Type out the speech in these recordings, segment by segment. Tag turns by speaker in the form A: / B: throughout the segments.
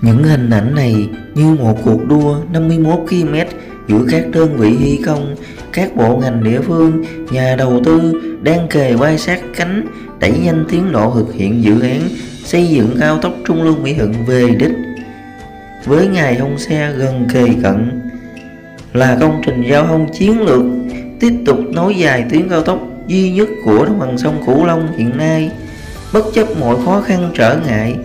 A: Những hình ảnh này như một cuộc đua 51 km giữa các đơn vị thi công, các bộ ngành địa phương, nhà đầu tư đang kề vai sát cánh đẩy nhanh tiến độ thực hiện dự án xây dựng cao tốc Trung Lương Mỹ Thuận về đích. Với ngày thông xe gần kề cận, là công trình giao thông chiến lược tiếp tục nối dài tuyến cao tốc duy nhất của đồng bằng sông Cửu Long hiện nay. Bất chấp mọi khó khăn trở ngại,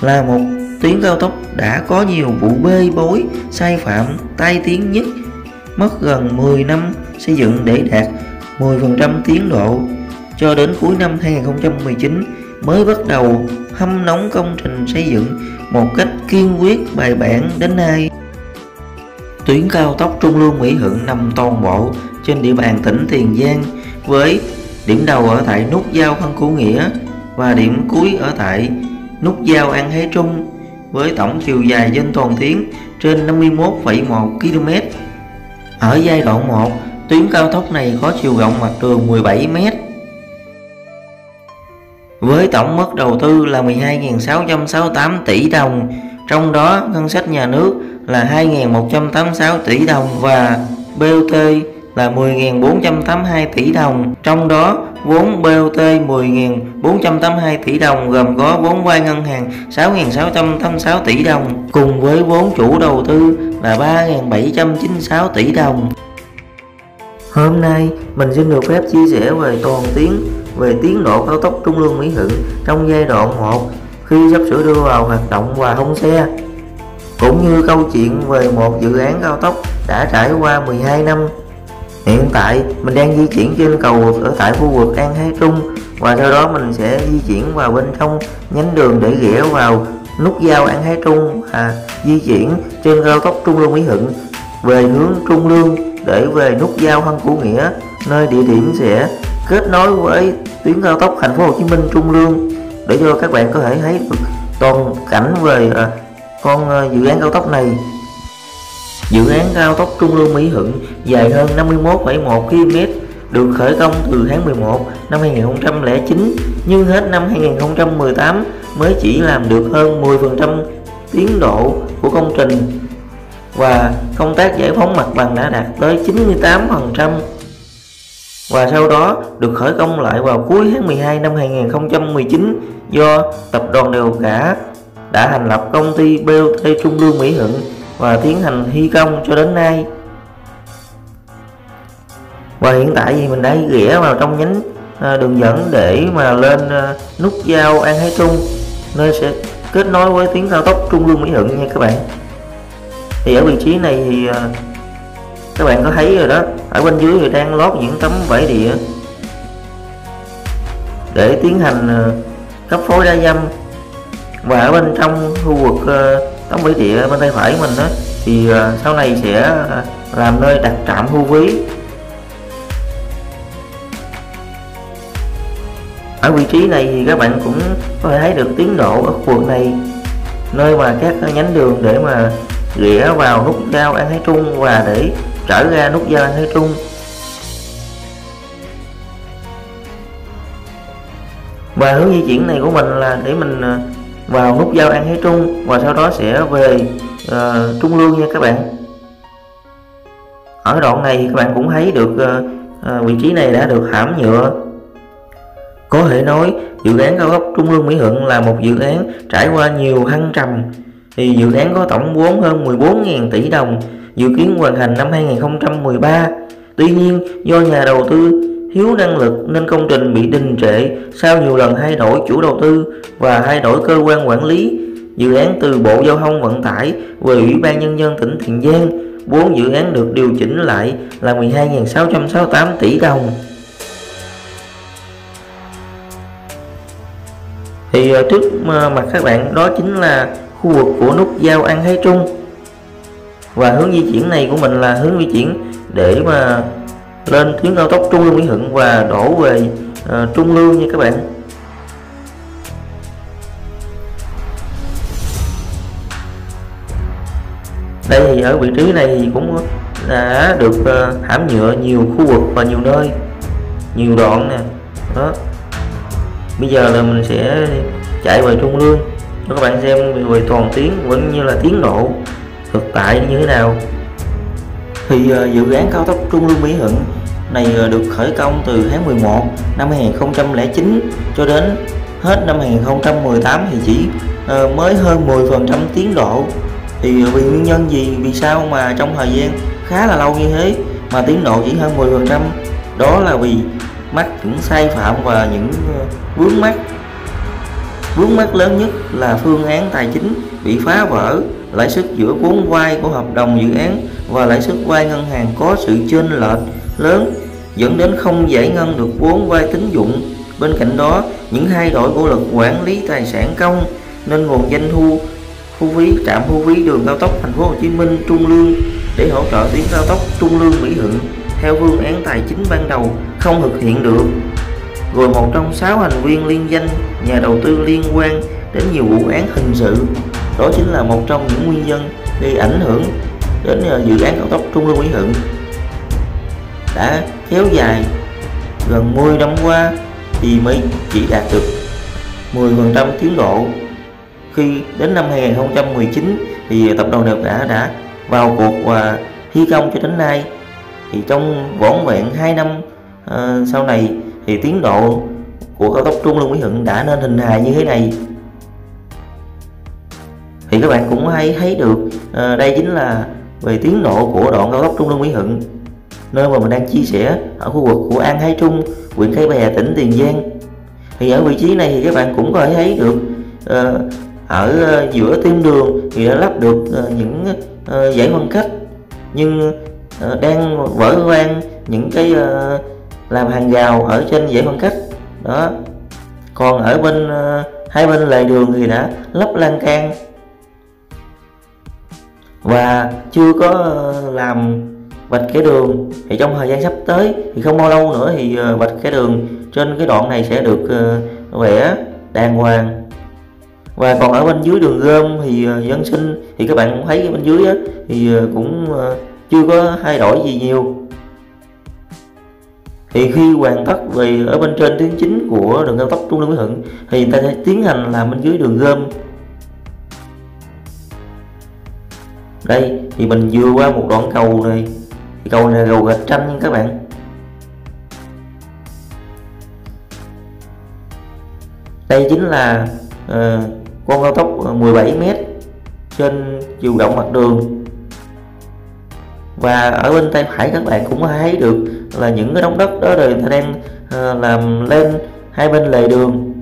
A: là một tuyến cao tốc đã có nhiều vụ bê bối, sai phạm, tai tiếng nhất, mất gần 10 năm xây dựng để đạt 10% tiến độ. Cho đến cuối năm 2019 mới bắt đầu hâm nóng công trình xây dựng một cách kiên quyết bài bản đến nay. Tuyến cao tốc Trung Lương Mỹ Thuận nằm toàn bộ trên địa bàn tỉnh Tiền Giang, với điểm đầu ở tại nút giao Phan Cửu Nghĩa và điểm cuối ở tại nút giao An Thái Trung, với tổng chiều dài trên toàn tuyến trên 51,1 km. Ở giai đoạn 1, tuyến cao tốc này có chiều rộng mặt đường 17 m, với tổng mức đầu tư là 12.668 tỷ đồng, trong đó ngân sách nhà nước là 2.186 tỷ đồng và BOT là 10.482 tỷ đồng. Trong đó vốn BOT 10.482 tỷ đồng gồm có vốn vay ngân hàng 6.686 tỷ đồng cùng với vốn chủ đầu tư là 3.796 tỷ đồng. Hôm nay mình xin được phép chia sẻ về tiến độ cao tốc Trung Lương Mỹ Thuận trong giai đoạn 1 khi sắp sửa đưa vào hoạt động và thông xe, cũng như câu chuyện về một dự án cao tốc đã trải qua 12 năm. Hiện tại mình đang di chuyển trên cầu vượt ở tại khu vực An Thái Trung, và sau đó mình sẽ di chuyển vào bên trong nhánh đường để ghé vào nút giao An Thái Trung và di chuyển trên cao tốc Trung Lương Mỹ Thuận về hướng Trung Lương để về nút giao Phan Cửu Nghĩa, nơi địa điểm sẽ kết nối với tuyến cao tốc Thành phố Hồ Chí Minh Trung Lương, để cho các bạn có thể thấy được toàn cảnh về dự án cao tốc này. Dự án cao tốc Trung Lương Mỹ Thuận dài hơn 51,1 km, được khởi công từ tháng 11 năm 2009, nhưng hết năm 2018 mới chỉ làm được hơn 10% tiến độ của công trình, và công tác giải phóng mặt bằng đã đạt tới 98%, và sau đó được khởi công lại vào cuối tháng 12 năm 2019 do tập đoàn Đèo Cả đã thành lập công ty BOT Trung Lương Mỹ Thuận và tiến hành thi công cho đến nay. Và hiện tại thì mình đã ghé vào trong nhánh đường dẫn để mà lên nút giao An Thái Trung, nơi sẽ kết nối với tuyến cao tốc Trung Lương Mỹ Thuận nha các bạn. Thì ở vị trí này thì các bạn có thấy rồi đó, ở bên dưới thì đang lót những tấm vải địa để tiến hành cấp phối đá dăm, và ở bên trong khu vực tấm vải địa bên tay phải mình đó thì sau này sẽ làm nơi đặt trạm thu phí. Ở vị trí này thì các bạn cũng có thể thấy được tiến độ ở khu vực này, nơi mà các nhánh đường để mà ghé vào nút giao An Thái Trung và để trở ra nút giao An Thái Trung. Và hướng di chuyển này của mình là để mình vào nút giao An Thái Trung và sau đó sẽ về Trung Lương nha các bạn. Ở đoạn này các bạn cũng thấy được vị trí này đã được hãm nhựa. Có thể nói dự án cao tốc Trung Lương Mỹ Thuận là một dự án trải qua nhiều thăng trầm. Thì dự án có tổng vốn hơn 14.000 tỷ đồng, dự kiến hoàn thành năm 2013. Tuy nhiên do nhà đầu tư thiếu năng lực nên công trình bị đình trệ sau nhiều lần thay đổi chủ đầu tư và thay đổi cơ quan quản lý. Dự án từ Bộ Giao thông Vận tải về Ủy ban Nhân dân tỉnh Tiền Giang, vốn dự án được điều chỉnh lại là 12.668 tỷ đồng. Thì trước mặt các bạn đó chính là khu vực của nút giao An Thái Trung, và hướng di chuyển này của mình là hướng di chuyển để mà lên tuyến cao tốc Trung Lương Mỹ Thuận và đổ về Trung Lương nha các bạn. Đây thì ở vị trí này thì cũng đã được hãm nhựa nhiều khu vực và nhiều nơi, nhiều đoạn nè đó. Bây giờ là mình sẽ chạy về Trung Lương cho các bạn xem về toàn tuyến cũng như là tiến độ thực tại như thế nào. Thì dự án cao tốc Trung Lương Mỹ Thuận này được khởi công từ tháng 11 năm 2009 cho đến hết năm 2018 thì chỉ mới hơn 10% tiến độ. Thì vì nguyên nhân gì, vì sao mà trong thời gian khá là lâu như thế mà tiến độ chỉ hơn 10%? Đó là vì mắc những sai phạm và những vướng mắc lớn nhất là phương án tài chính bị phá vỡ, lãi suất giữa vốn vay của hợp đồng dự án và lãi suất vay ngân hàng có sự chênh lệch lớn, dẫn đến không giải ngân được vốn vay tín dụng. Bên cạnh đó, những thay đổi của luật quản lý tài sản công nên nguồn doanh thu phí trạm thu phí đường cao tốc Thành phố Hồ Chí Minh Trung Lương để hỗ trợ tuyến cao tốc Trung Lương Mỹ Thuận theo phương án tài chính ban đầu không thực hiện được. Rồi một trong 6 thành viên liên danh nhà đầu tư liên quan đến nhiều vụ án hình sự, đó chính là một trong những nguyên nhân gây ảnh hưởng đến dự án cao tốc Trung Lương Mỹ Thuận đã kéo dài gần 10 năm qua thì mới chỉ đạt được 10% tiến độ. Khi đến năm 2019 thì tập đoàn Đẹp đã vào cuộc và thi công cho đến nay. Thì trong vỏn vẹn 2 năm sau này thì tiến độ của cao tốc Trung Lương Mỹ Thuận đã nên hình hài như thế này. Thì các bạn cũng hay thấy được đây chính là về tiến độ của đoạn cao tốc Trung Lương Mỹ Thuận, nơi mà mình đang chia sẻ ở khu vực của An Thái Trung, huyện Cái Bè, tỉnh Tiền Giang. Thì ở vị trí này thì các bạn cũng có thể thấy được ở giữa tuyến đường thì đã lắp được những dải phân cách, nhưng đang vỡ van những cái làm hàng rào ở trên dải phân cách đó. Còn ở bên hai bên lề đường thì đã lắp lan can và chưa có làm vạch kẻ đường. Thì trong thời gian sắp tới thì không bao lâu nữa thì vạch kẻ đường trên cái đoạn này sẽ được vẽ đàng hoàng. Và còn ở bên dưới đường gom thì dân sinh thì các bạn cũng thấy bên dưới á, thì cũng chưa có thay đổi gì nhiều. Thì khi hoàn tất về ở bên trên tuyến chính của đường cao tốc Trung Lương Mỹ Thuận thì người ta sẽ tiến hành làm bên dưới đường gom. Đây thì mình vừa qua một đoạn cầu này, thì cầu này là cầu Gạch Tranh nha các bạn. Đây chính là con cao tốc 17m trên chiều rộng mặt đường. Và ở bên tay phải các bạn cũng thấy được là những cái đống đất đó rồi người ta đang làm lên hai bên lề đường,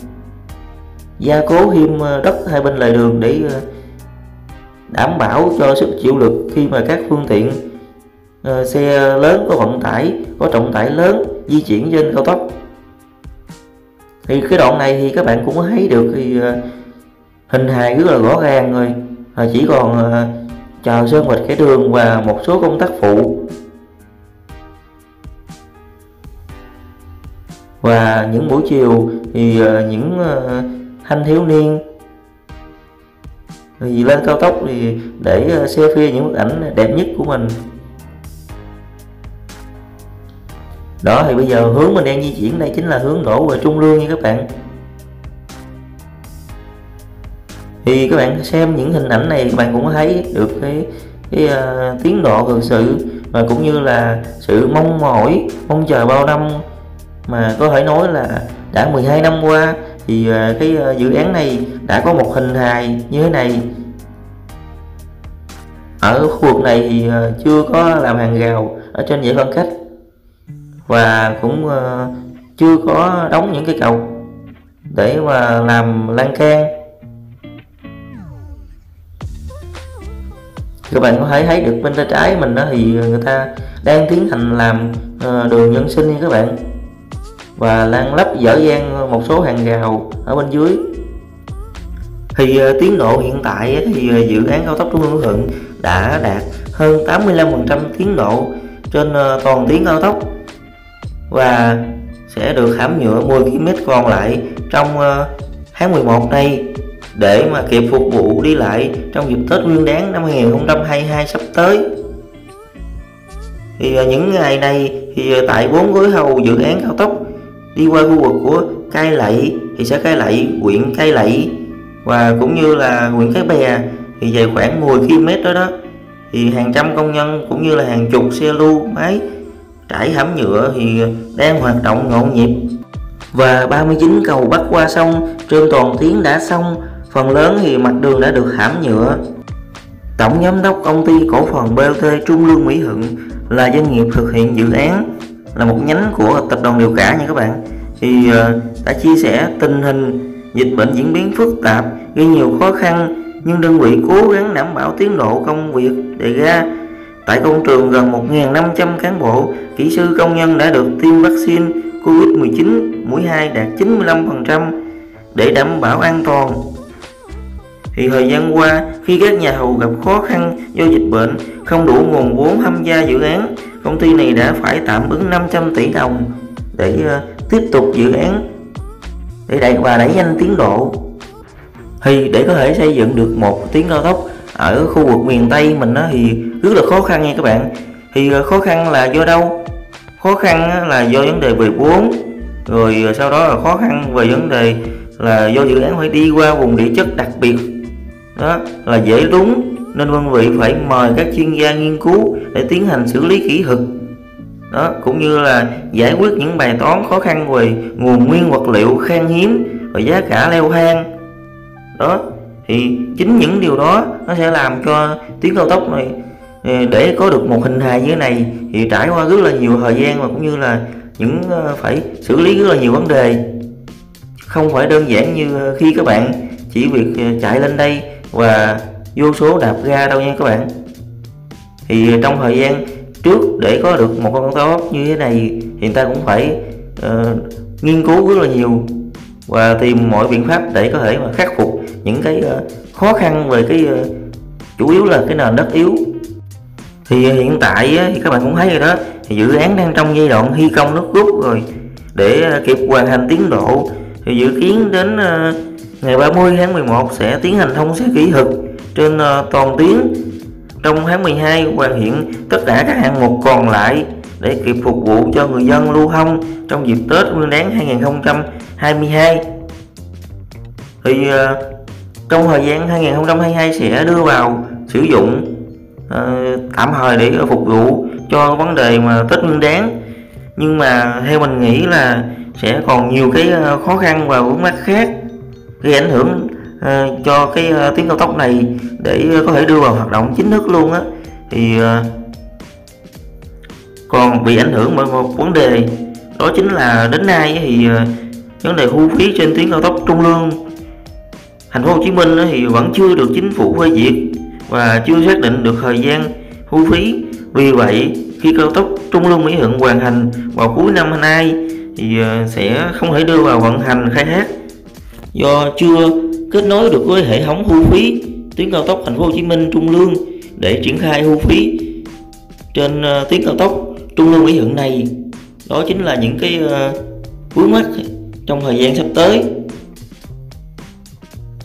A: gia cố thêm đất hai bên lề đường để đảm bảo cho sức chịu lực khi mà các phương tiện xe lớn có vận tải, có trọng tải lớn di chuyển trên cao tốc. Thì cái đoạn này thì các bạn cũng thấy được thì hình hài rất là rõ ràng rồi, chỉ còn chờ sơn vạch kẻ đường và một số công tác phụ. Và những buổi chiều thì những thanh thiếu niên thì lên cao tốc thì để selfie những bức ảnh đẹp nhất của mình. Đó thì bây giờ hướng mình đang di chuyển đây chính là hướng đổ về Trung Lương nha các bạn. Thì các bạn xem những hình ảnh này các bạn cũng thấy được cái tiến độ thực sự và cũng như là sự mong mỏi, mong chờ bao năm, mà có thể nói là đã 12 năm qua thì cái dự án này đã có một hình hài như thế này. Ở khu vực này thì chưa có làm hàng rào ở trên dải phân cách và cũng chưa có đóng những cái cầu để mà làm lan can. Các bạn có thể thấy được bên tay trái mình đó thì người ta đang tiến hành làm đường dân sinh nha các bạn, và đang lắp dở dang một số hàng rào ở bên dưới. Thì tiến độ hiện tại thì dự án cao tốc Trung Lương Mỹ Thuận đã đạt hơn 85% tiến độ trên toàn tuyến cao tốc và sẽ được hãm nhựa 10 km còn lại trong tháng 11 này để mà kịp phục vụ đi lại trong dịp Tết Nguyên Đán năm 2022 sắp tới. Thì những ngày này thì tại 4 gói thầu dự án cao tốc đi qua khu vực của Cai Lậy, thị xã Cai Lậy, huyện Cai Lậy và cũng như là huyện Cái Bè thì dài khoảng 10 km đó thì hàng trăm công nhân cũng như là hàng chục xe lưu máy trải hãm nhựa thì đang hoạt động nhộn nhịp. Và 39 cầu bắc qua sông trên toàn tuyến đã xong, phần lớn thì mặt đường đã được hãm nhựa. Tổng giám đốc công ty cổ phần BOT Trung Lương Mỹ Thuận là doanh nghiệp thực hiện dự án, là một nhánh của tập đoàn Đèo Cả nha các bạn, thì đã chia sẻ tình hình dịch bệnh diễn biến phức tạp gây nhiều khó khăn, nhưng đơn vị cố gắng đảm bảo tiến độ công việc đề ra. Tại công trường, gần 1.500 cán bộ, kỹ sư, công nhân đã được tiêm vaccine Covid-19 mũi 2 đạt 95% để đảm bảo an toàn. Thì thời gian qua, khi các nhà thầu gặp khó khăn do dịch bệnh, không đủ nguồn vốn tham gia dự án, công ty này đã phải tạm ứng 500 tỷ đồng để tiếp tục dự án để đẩy nhanh tiến độ. Thì để có thể xây dựng được một tuyến cao tốc ở khu vực miền Tây mình thì rất là khó khăn nha các bạn. Thì khó khăn là do đâu? Khó khăn là do vấn đề về vốn, rồi sau đó là khó khăn về vấn đề là do dự án phải đi qua vùng địa chất đặc biệt, đó là dễ lún, nên đơn vị phải mời các chuyên gia nghiên cứu để tiến hành xử lý kỹ thuật, đó cũng như là giải quyết những bài toán khó khăn về nguồn nguyên vật liệu khan hiếm và giá cả leo thang. Đó thì chính những điều đó nó sẽ làm cho tuyến cao tốc này để có được một hình hài như thế này thì trải qua rất là nhiều thời gian, và cũng như là những phải xử lý rất là nhiều vấn đề, không phải đơn giản như khi các bạn chỉ việc chạy lên đây và vô số đạp ga đâu nha các bạn. Thì trong thời gian trước để có được một con cao tốc như thế này thì người ta cũng phải nghiên cứu rất là nhiều và tìm mọi biện pháp để có thể mà khắc phục những cái khó khăn về cái chủ yếu là cái nền đất yếu. Thì hiện tại thì các bạn cũng thấy rồi đó, thì dự án đang trong giai đoạn thi công nước rút rồi. Để kịp hoàn thành tiến độ thì dự kiến đến ngày 30 tháng 11 sẽ tiến hành thông xe kỹ thuật trên toàn tuyến. Trong tháng 12 hoàn thiện tất cả các hạng mục còn lại để kịp phục vụ cho người dân lưu thông trong dịp Tết Nguyên đán 2022. Thì trong thời gian 2022 sẽ đưa vào sử dụng tạm thời để phục vụ cho vấn đề mà Tết Nguyên đán. Nhưng mà theo mình nghĩ là sẽ còn nhiều cái khó khăn và vướng mắc khác gây ảnh hưởng cho cái tuyến cao tốc này để có thể đưa vào hoạt động chính thức luôn á. Thì còn bị ảnh hưởng bởi một vấn đề, đó chính là đến nay thì vấn đề thu phí trên tuyến cao tốc Trung Lương Thành phố Hồ Chí Minh thì vẫn chưa được chính phủ phê duyệt và chưa xác định được thời gian thu phí. Vì vậy khi cao tốc Trung Lương Mỹ Thuận hoàn thành vào cuối năm nay thì sẽ không thể đưa vào vận hành khai thác do chưa kết nối được với hệ thống thu phí tuyến cao tốc Thành phố Hồ Chí Minh Trung Lương để triển khai thu phí trên tuyến cao tốc Trung Lương Mỹ Thuận này. Đó chính là những cái vướng mắc trong thời gian sắp tới.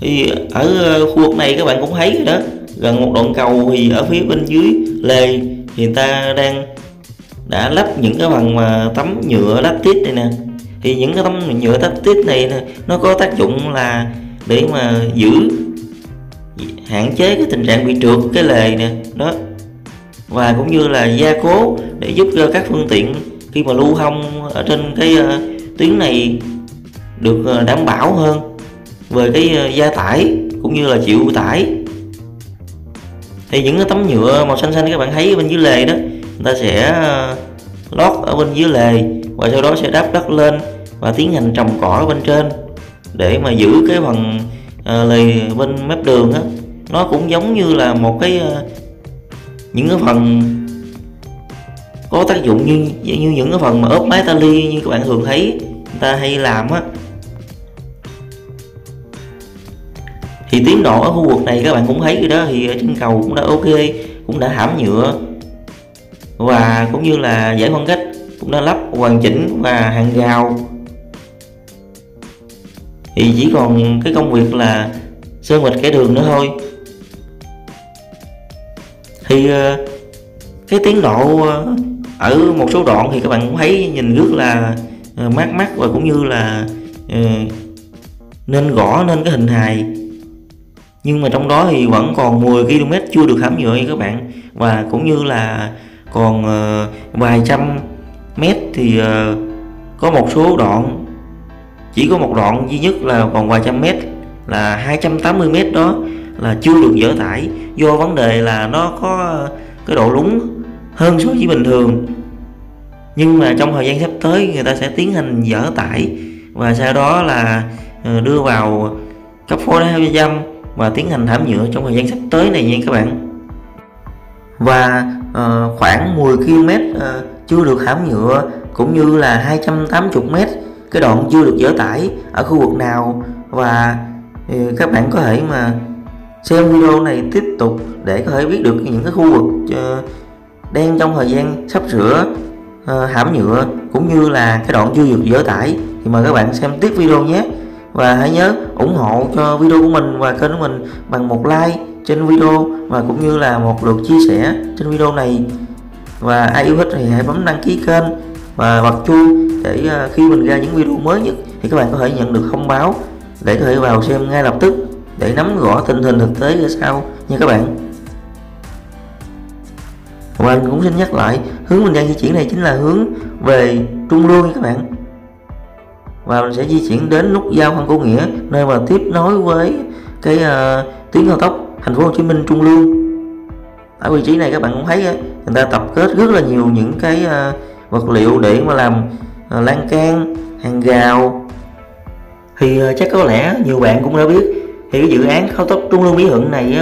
A: Thì ở khu vực này các bạn cũng thấy rồi đó, gần một đoạn cầu thì ở phía bên dưới lề thì người ta đã lắp những cái bằng mà tấm nhựa lát tít này nè. Thì những cái tấm nhựa lát tít này nè, nó có tác dụng là để mà hạn chế cái tình trạng bị trượt cái lề nè đó, và cũng như là gia cố để giúp cho các phương tiện khi mà lưu thông ở trên cái tuyến này được đảm bảo hơn về cái gia tải cũng như là chịu tải. Thì những cái tấm nhựa màu xanh xanh các bạn thấy bên dưới lề đó, người ta sẽ lót ở bên dưới lề và sau đó sẽ đắp đất lên và tiến hành trồng cỏ ở bên trên để mà giữ cái phần lề bên mép đường á. Nó cũng giống như là một cái những cái phần có tác dụng như những cái phần mà ốp mái ta li như các bạn thường thấy người ta hay làm á. Thì tiến độ ở khu vực này các bạn cũng thấy rồi đó, thì ở trên cầu cũng đã ok, cũng đã hãm nhựa và cũng như là giải phân cách cũng đã lắp hoàn chỉnh và hàng rào. Thì chỉ còn cái công việc là sơn vạch kẻ đường nữa thôi. Thì cái tiến độ ở một số đoạn thì các bạn cũng thấy nhìn rất là mát mắt và cũng như là nên gõ nên cái hình hài nhưng mà trong đó thì vẫn còn 10 km chưa được hãm nhựa nha các bạn, và cũng như là còn vài trăm mét thì có một số đoạn, chỉ có một đoạn duy nhất là còn vài trăm mét là 280 mét đó là chưa được dỡ tải, do vấn đề là nó có cái độ lún hơn so với bình thường. Nhưng mà trong thời gian sắp tới người ta sẽ tiến hành dỡ tải và sau đó là đưa vào cấp phối đá dăm và tiến hành hãm nhựa trong thời gian sắp tới này nha các bạn. Và khoảng 10 km chưa được hãm nhựa, cũng như là 280 mét cái đoạn chưa được dỡ tải ở khu vực nào, và các bạn có thể mà xem video này tiếp tục để có thể biết được những cái khu vực đang trong thời gian sắp sửa hãm nhựa, cũng như là cái đoạn chưa được dỡ tải, thì mời các bạn xem tiếp video nhé. Và hãy nhớ ủng hộ cho video của mình và kênh của mình bằng một like trên video, và cũng như là một lượt chia sẻ trên video này. Và ai yêu thích thì hãy bấm đăng ký kênh và bật chuông để khi mình ra những video mới nhất thì các bạn có thể nhận được thông báo để có thể vào xem ngay lập tức để nắm rõ tình hình thực tế ra sao nha các bạn. Và mình cũng xin nhắc lại, hướng mình đang di chuyển này chính là hướng về Trung Lương nha các bạn. Và mình sẽ di chuyển đến nút giao Phan Cô Nghĩa, nơi mà tiếp nối với cái tuyến cao tốc Thành phố Hồ Chí Minh Trung Lương. Ở vị trí này các bạn cũng thấy người ta tập kết rất là nhiều những cái vật liệu để mà làm lan can, hàng rào. Thì chắc có lẽ nhiều bạn cũng đã biết, thì cái dự án cao tốc Trung Lương Mỹ Thuận này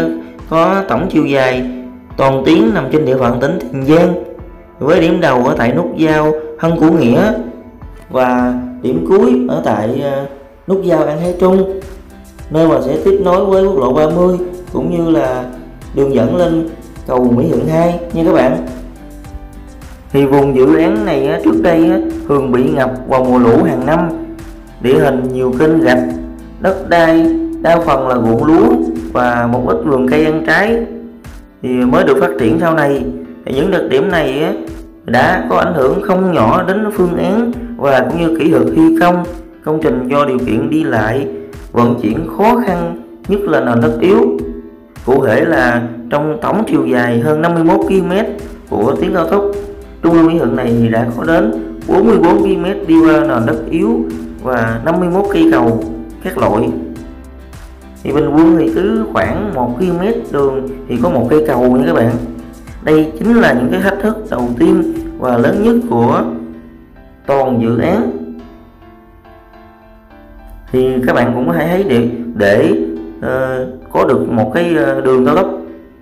A: có tổng chiều dài toàn tuyến nằm trên địa phận tỉnh Tiền Giang, với điểm đầu ở tại nút giao Hân Cửu Nghĩa và điểm cuối ở tại nút giao An Thái Trung, nơi mà sẽ tiếp nối với quốc lộ 30 cũng như là đường dẫn lên cầu Mỹ Thuận 2 nha các bạn. Thì vùng dự án này trước đây thường bị ngập vào mùa lũ hàng năm, địa hình nhiều kênh rạch, đất đai đa phần là ruộng lúa và một ít vườn cây ăn trái thì mới được phát triển sau này. Thì những đặc điểm này đã có ảnh hưởng không nhỏ đến phương án và cũng như kỹ thuật thi công công trình, do điều kiện đi lại vận chuyển khó khăn, nhất là nền đất yếu. Cụ thể là trong tổng chiều dài hơn 51 km của tuyến cao tốc Trung Lương Mỹ Thuận này thì đã có đến 44 km đi qua nền đất yếu và 51 cây cầu các loại. Thì bình quân thì cứ khoảng 1 km đường thì có một cây cầu nha các bạn. Đây chính là những cái thách thức đầu tiên và lớn nhất của toàn dự án. Thì các bạn cũng có thể thấy được, để có được một cái đường cao tốc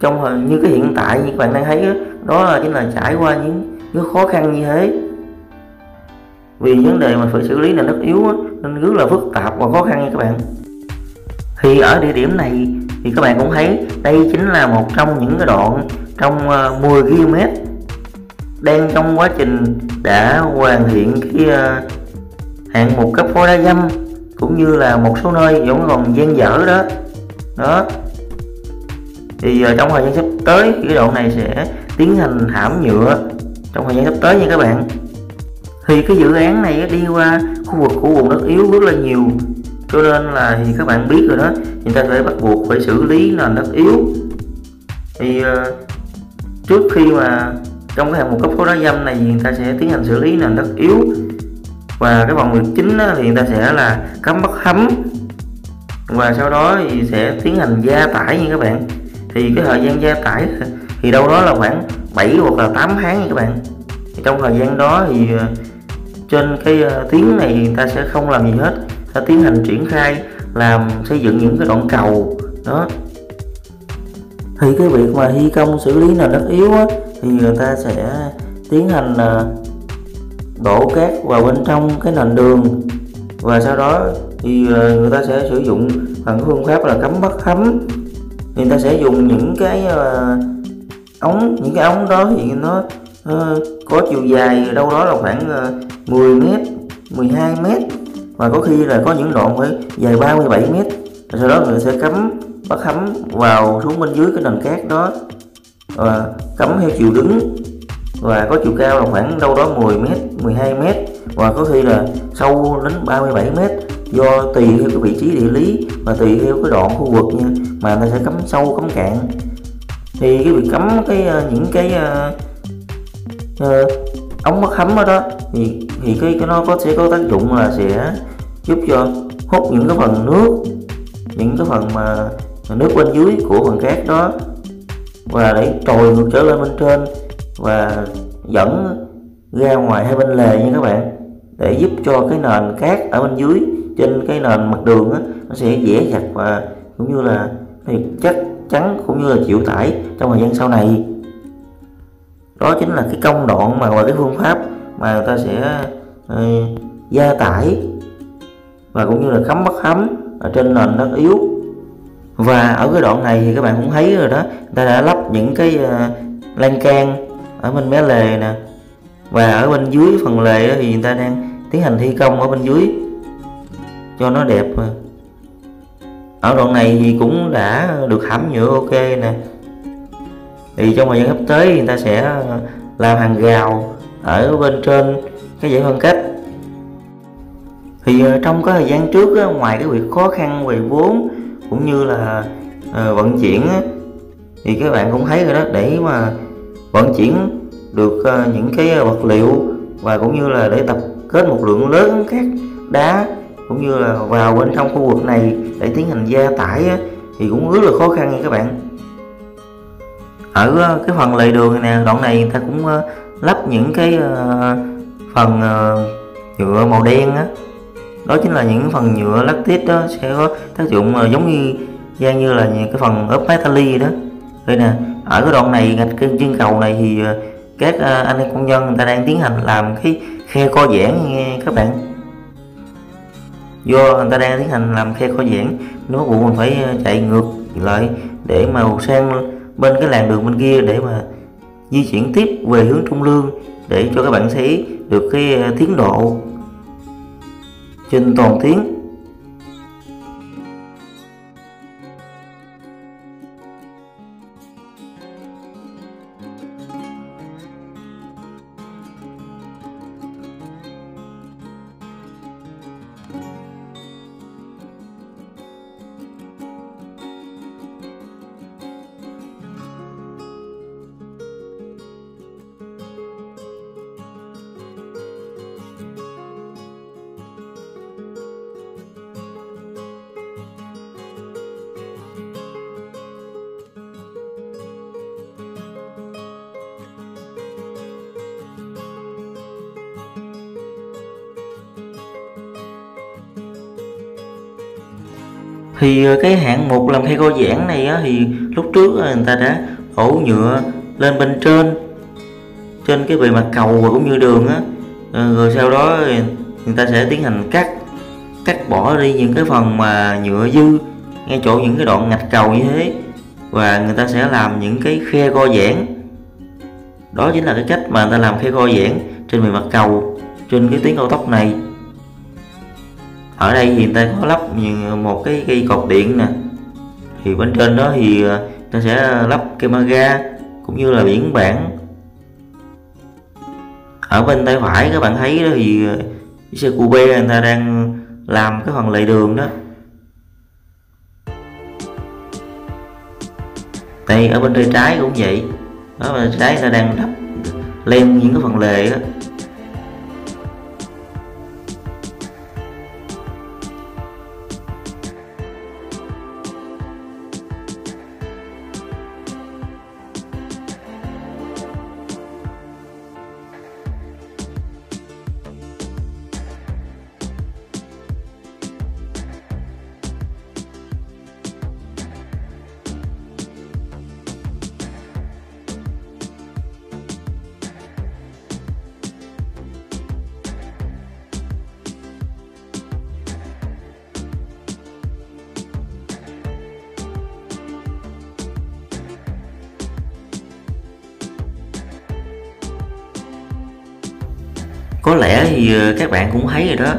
A: trong như cái hiện tại như các bạn đang thấy đó là chính là trải qua những khó khăn như thế. Vì vấn đề mà phải xử lý là đất yếu nên rất là phức tạp và khó khăn nha các bạn. Thì ở địa điểm này thì các bạn cũng thấy đây chính là một trong những cái đoạn trong 10 km đang trong quá trình đã hoàn thiện cái hạng mục cấp phối đá dăm, cũng như là một số nơi vẫn còn dang dở đó. Thì trong thời gian sắp tới cái đoạn này sẽ tiến hành hãm nhựa trong thời gian sắp tới nha các bạn. Thì cái dự án này đi qua khu vực của vùng đất yếu rất là nhiều, cho nên là thì các bạn biết rồi đó, người ta phải bắt buộc phải xử lý nền đất yếu. Thì trước khi mà trong cái hạng mục cấp phối đá dăm này người ta sẽ tiến hành xử lý nền đất yếu, và cái phần việc chính thì người ta sẽ là cắm bắt hắm, và sau đó thì sẽ tiến hành gia tải nha các bạn. Thì cái thời gian gia tải thì đâu đó là khoảng 7 hoặc là 8 tháng nha các bạn. Thì trong thời gian đó thì trên cái tuyến này người ta sẽ không làm gì hết, ta tiến hành triển khai làm xây dựng những cái đoạn cầu đó. Thì cái việc mà thi công xử lý nền đất yếu thì người ta sẽ tiến hành đổ cát vào bên trong cái nền đường, và sau đó thì người ta sẽ sử dụng bằng phương pháp là cắm bắt thấm. Người ta sẽ dùng những cái ống, những cái ống đó thì nó có chiều dài đâu đó là khoảng 10 m, 12 m, và có khi là có những đoạn phải dài 37 m. Sau đó người sẽ cắm bắt thấm vào xuống bên dưới cái nền cát đó, cắm theo chiều đứng, và có chiều cao là khoảng đâu đó 10 m, 12 m, và có khi là sâu đến 37 m. do tùy theo cái vị trí địa lý và tùy theo cái đoạn khu vực nha, mà người ta sẽ cắm sâu cắm cạn. Thì cái việc cắm những cái ống mất thấm đó thì nó sẽ có tác dụng là sẽ giúp cho hút những cái phần nước, những cái phần mà nước bên dưới của phần cát đó, và để trồi ngược trở lên bên trên và dẫn ra ngoài hai bên lề nha các bạn, để giúp cho cái nền cát ở bên dưới trên cái nền mặt đường á, nó sẽ dễ dặt và cũng như là chắc chắn cũng như là chịu tải trong thời gian sau này. Đó chính là cái công đoạn và cái phương pháp mà người ta sẽ gia tải và cũng như là cắm bất thấm ở trên nền đất yếu. Và ở cái đoạn này thì các bạn cũng thấy rồi đó, người ta đã lắp những cái lan can ở bên mé lề nè, và ở bên dưới phần lề thì người ta đang tiến hành thi công ở bên dưới cho nó đẹp. Ở đoạn này thì cũng đã được hãm nhựa ok nè. Thì trong thời gian sắp tới thì người ta sẽ làm hàng rào ở bên trên cái dãy phân cách. Thì trong cái thời gian trước á, ngoài cái việc khó khăn về vốn cũng như là vận chuyển á, thì các bạn cũng thấy rồi đó, để mà vận chuyển được những cái vật liệu và cũng như là để tập kết một lượng lớn cát đá cũng như là vào bên trong khu vực này để tiến hành gia tải á, thì cũng rất là khó khăn nha các bạn. Ở cái phần lề đường này nè, đoạn này người ta cũng lắp những cái phần nhựa màu đen á, đó chính là những phần nhựa lactic đó, sẽ có tác dụng giống như là những cái phần ốp mái tali đó. Đây nè, ở cái đoạn này gạch chân cầu này thì các anh em công nhân người ta đang tiến hành làm cái khe co giãn nha các bạn. Do người ta đang tiến hành làm khe co giãn, nó bắt buộc mình phải chạy ngược lại để mà sang bên cái làn đường bên kia để mà di chuyển tiếp về hướng Trung Lương, để cho các bạn thấy được cái tiến độ trên toàn tuyến. Thì cái hạng mục làm khe co giãn này á, thì lúc trước người ta đã đổ nhựa lên bên trên cái bề mặt cầu và cũng như đường á, rồi sau đó người ta sẽ tiến hành cắt bỏ đi những cái phần mà nhựa dư ngay chỗ những cái đoạn ngạch cầu như thế, và người ta sẽ làm những cái khe co giãn. Đó chính là cái cách mà người ta làm khe co giãn trên bề mặt cầu trên cái tuyến cao tốc này. Ở đây thì người ta có lắp một cái cây cột điện nè, thì bên trên đó thì người ta sẽ lắp camera cũng như là biển bảng. Ở bên tay phải các bạn thấy đó thì xe Cube người ta đang làm cái phần lề đường đó. Đây ở bên tay trái cũng vậy đó, bên tay trái người ta đang đắp lên những cái phần lề đó. Có lẽ thì các bạn cũng thấy rồi đó,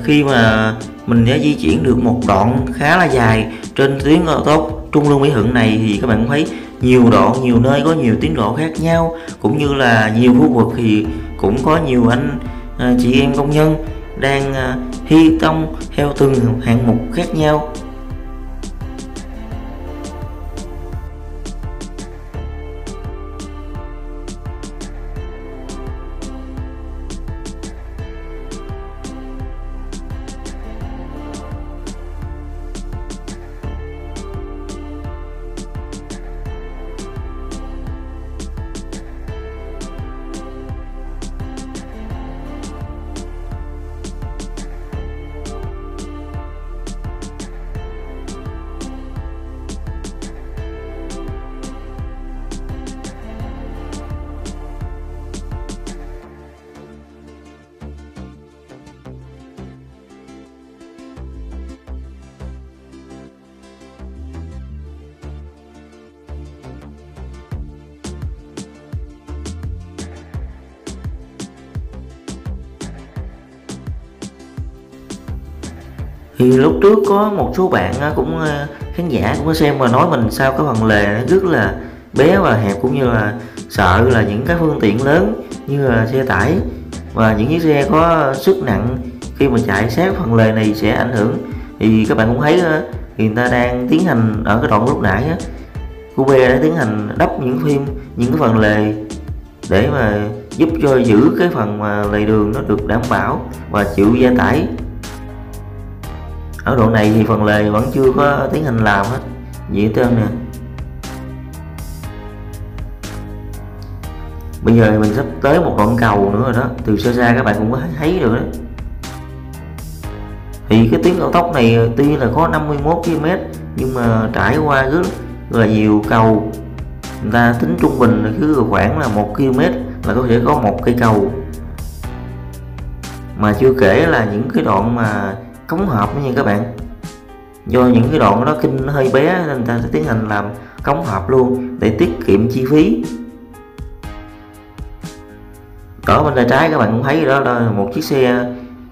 A: khi mà mình đã di chuyển được một đoạn khá là dài trên tuyến cao tốc Trung Lương Mỹ Thuận này, thì các bạn cũng thấy nhiều đoạn, nhiều nơi có nhiều tiến độ khác nhau, cũng như là nhiều khu vực thì cũng có nhiều anh chị em công nhân đang thi công theo từng hạng mục khác nhau. Thì lúc trước có một số bạn cũng khán giả cũng có xem và nói mình sao cái phần lề nó rất là bé và hẹp, cũng như là sợ là những cái phương tiện lớn như là xe tải và những chiếc xe có sức nặng khi mà chạy sát phần lề này sẽ ảnh hưởng. Thì các bạn cũng thấy thì người ta đang tiến hành ở cái đoạn lúc nãy Cube đã tiến hành đắp những cái phần lề để mà giúp cho giữ cái phần mà lề đường nó được đảm bảo và chịu gia tải. Ở đoạn này thì phần lề vẫn chưa có tiến hành làm hết gì hết trơn nè. Bây giờ mình sắp tới một đoạn cầu nữa rồi đó, từ xa xa các bạn cũng có thấy được đó. Thì cái tuyến cao tốc này tuy là có 51 km nhưng mà trải qua rất là nhiều cầu. Người ta tính trung bình là cứ khoảng là 1 km là có thể có một cây cầu, mà chưa kể là những cái đoạn mà cống hộp nữa nha các bạn. Do những cái đoạn đó kinh nó hơi bé nên ta sẽ tiến hành làm cống hộp luôn để tiết kiệm chi phí. Ở bên tay trái các bạn cũng thấy đó là một chiếc xe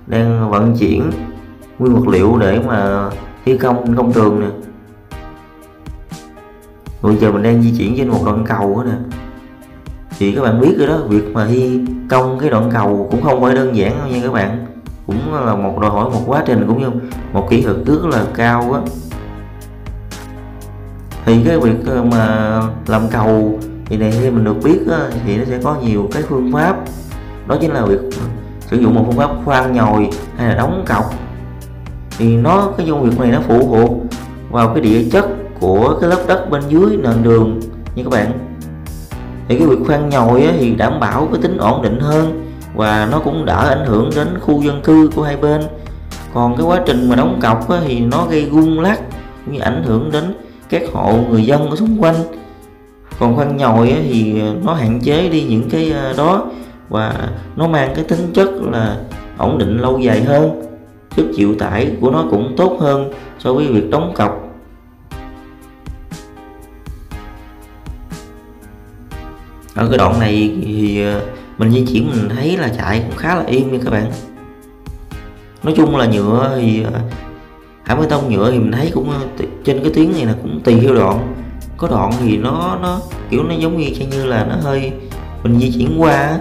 A: đang vận chuyển nguyên vật liệu để mà thi công công trường nè. Bây giờ mình đang di chuyển trên một đoạn cầu đó nè. Thì các bạn biết rồi đó, việc mà thi công cái đoạn cầu cũng không phải đơn giản đâu nha các bạn. Cũng là một đòi hỏi một quá trình cũng như một kỹ thuật rất là cao á. Thì cái việc mà làm cầu thì này khi mình được biết á, thì nó sẽ có nhiều cái phương pháp. Đó chính là việc sử dụng một phương pháp khoan nhồi hay là đóng cọc. Thì cái công việc này nó phụ thuộc vào cái địa chất của cái lớp đất bên dưới nền đường nha các bạn. Thì cái việc khoan nhồi á, thì đảm bảo cái tính ổn định hơn và nó cũng đỡ ảnh hưởng đến khu dân cư của hai bên. Còn cái quá trình mà đóng cọc á, thì nó gây rung lắc như ảnh hưởng đến các hộ người dân ở xung quanh. Còn khoan nhồi á, thì nó hạn chế đi những cái đó và nó mang cái tính chất là ổn định lâu dài hơn. Sức chịu tải của nó cũng tốt hơn so với việc đóng cọc. Ở cái đoạn này thì mình di chuyển mình thấy là chạy cũng khá là im nha các bạn. Nói chung là nhựa thì hãng bê tông nhựa thì mình thấy cũng trên cái tuyến này là cũng tùy theo đoạn. Có đoạn thì nó kiểu nó giống như là nó hơi, mình di chuyển qua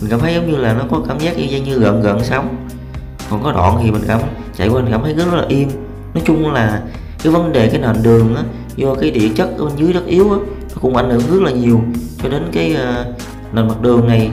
A: mình cảm thấy giống như là nó có cảm giác như gần sóng. Còn có đoạn thì mình chạy qua mình cảm thấy rất là im. Nói chung là cái vấn đề cái nền đường á, do cái địa chất ở bên dưới đất yếu á, nó cũng ảnh hưởng rất là nhiều cho đến cái nền mặt đường này.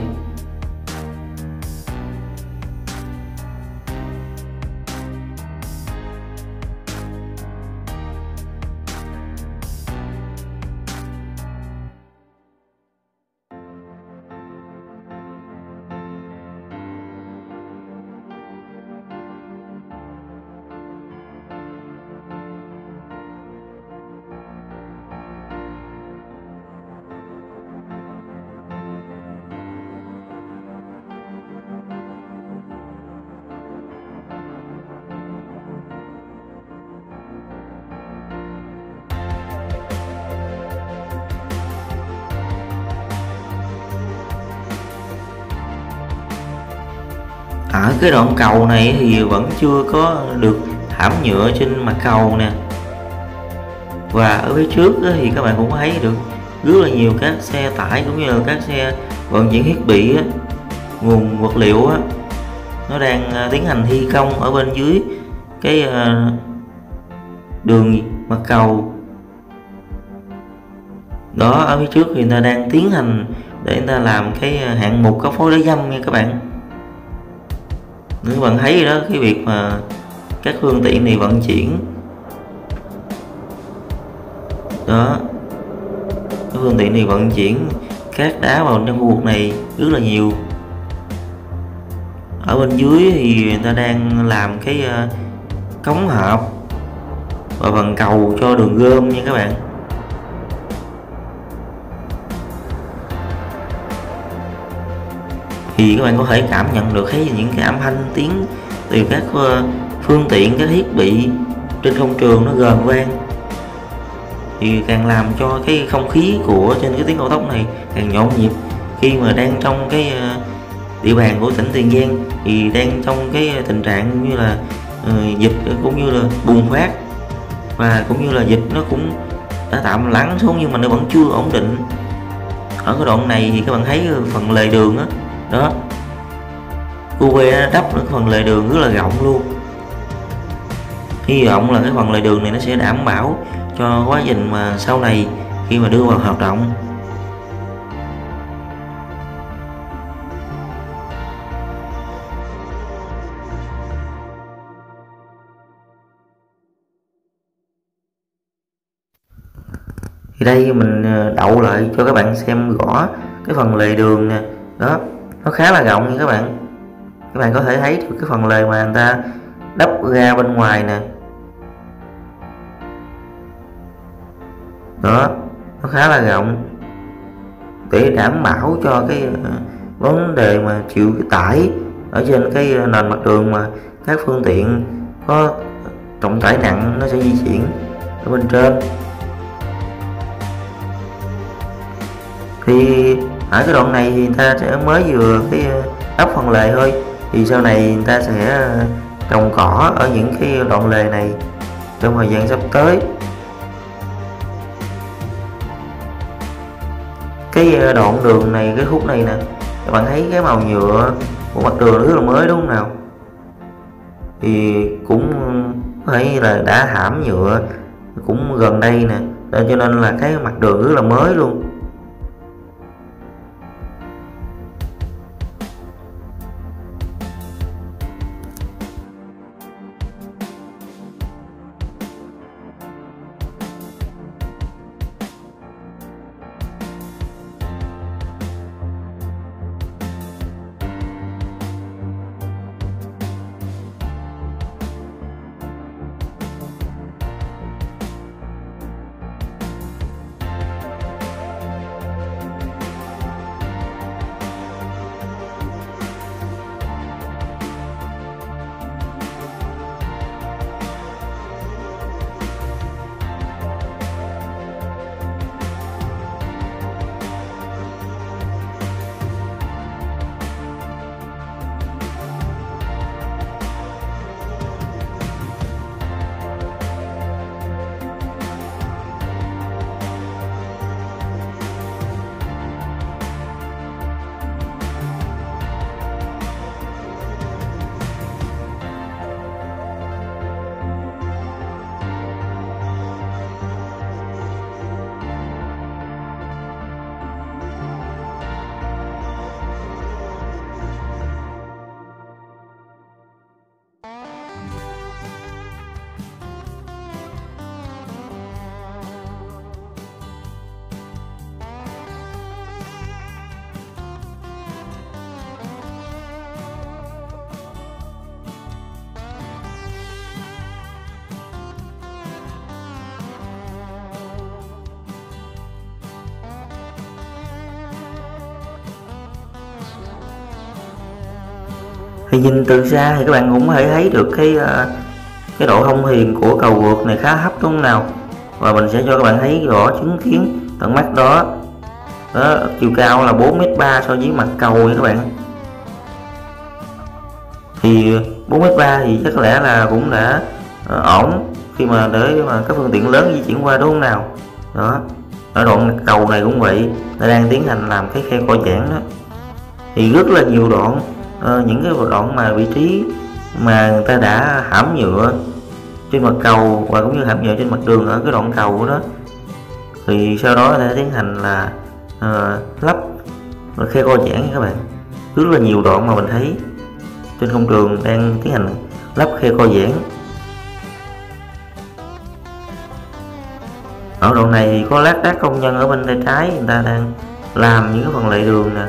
A: Ở cái đoạn cầu này thì vẫn chưa có được thảm nhựa trên mặt cầu nè. Và ở phía trước thì các bạn cũng thấy được rất là nhiều các xe tải cũng như là các xe vận chuyển thiết bị, nguồn vật liệu nó đang tiến hành thi công ở bên dưới cái đường mặt cầu đó. Ở phía trước thì người ta đang tiến hành để người ta làm cái hạng mục cấp phối đá dăm nha các bạn. Các bạn thấy đó, cái việc mà các phương tiện này vận chuyển đó, cái phương tiện này vận chuyển cát đá vào trong khu vực này rất là nhiều. Ở bên dưới thì người ta đang làm cái cống hộp và phần cầu cho đường gom nha các bạn. Thì các bạn có thể cảm nhận được thấy những cái âm thanh tiếng từ các phương tiện, các thiết bị trên công trường nó gờn vang, thì càng làm cho cái không khí của trên cái tuyến cao tốc này càng nhộn nhịp. Khi mà đang trong cái địa bàn của tỉnh Tiền Giang thì đang trong cái tình trạng như là dịch cũng như là bùng phát, và cũng như là dịch nó cũng đã tạm lắng xuống nhưng mà nó vẫn chưa ổn định. Ở cái đoạn này thì các bạn thấy phần lề đường đó, UV đắp được phần lề đường rất là rộng luôn. Hy vọng là cái phần lề đường này nó sẽ đảm bảo cho quá trình mà sau này khi mà đưa vào hoạt động. Thì đây mình đậu lại cho các bạn xem rõ cái phần lề đường nè, đó nó khá là rộng nha các bạn. Các bạn có thể thấy được cái phần lề mà người ta đắp ra bên ngoài nè, đó nó khá là rộng để đảm bảo cho cái vấn đề mà chịu cái tải ở trên cái nền mặt đường mà các phương tiện có trọng tải nặng nó sẽ di chuyển ở bên trên. Thì ở cái đoạn này thì người ta sẽ mới vừa cái đắp phần lề thôi, thì sau này người ta sẽ trồng cỏ ở những cái đoạn lề này trong thời gian sắp tới. Cái đoạn đường này, cái khúc này nè, các bạn thấy cái màu nhựa của mặt đường rất là mới đúng không nào? Thì cũng phải là đã hãm nhựa cũng gần đây nè, cho nên là cái mặt đường rất là mới luôn. Thì nhìn từ xa thì các bạn cũng có thể thấy được cái độ thông thuyền của cầu vượt này khá thấp đúng không nào? Và mình sẽ cho các bạn thấy rõ chứng kiến tận mắt đó. Đó, chiều cao là 4m3 so với mặt cầu nha các bạn. Thì 4m3 thì chắc có lẽ là cũng đã ổn khi mà để mà các phương tiện lớn di chuyển qua đúng không nào? Đó, ở đoạn cầu này cũng vậy, ta đang tiến hành làm cái khe co giãn đó. Thì rất là nhiều đoạn những cái đoạn mà vị trí mà người ta đã hãm nhựa trên mặt cầu và cũng như hãm nhựa trên mặt đường ở cái đoạn cầu đó, thì sau đó đã tiến hành là lắp khe co giãn nha các bạn. Rất là nhiều đoạn mà mình thấy trên công trường đang tiến hành lắp khe co giãn. Ở đoạn này thì có lác đác công nhân ở bên tay trái người ta đang làm những cái phần lề đường nè.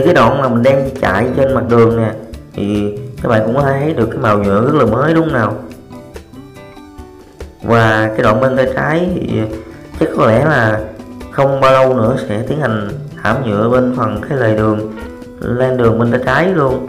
A: cái đoạn mà mình đang chạy trên mặt đường nè thì các bạn cũng có thể thấy được cái màu nhựa rất là mới đúng không nào. Và cái đoạn bên tay trái thì chắc có lẽ là không bao lâu nữa sẽ tiến hành thảm nhựa bên phần cái lề đường lên đường bên tay trái luôn.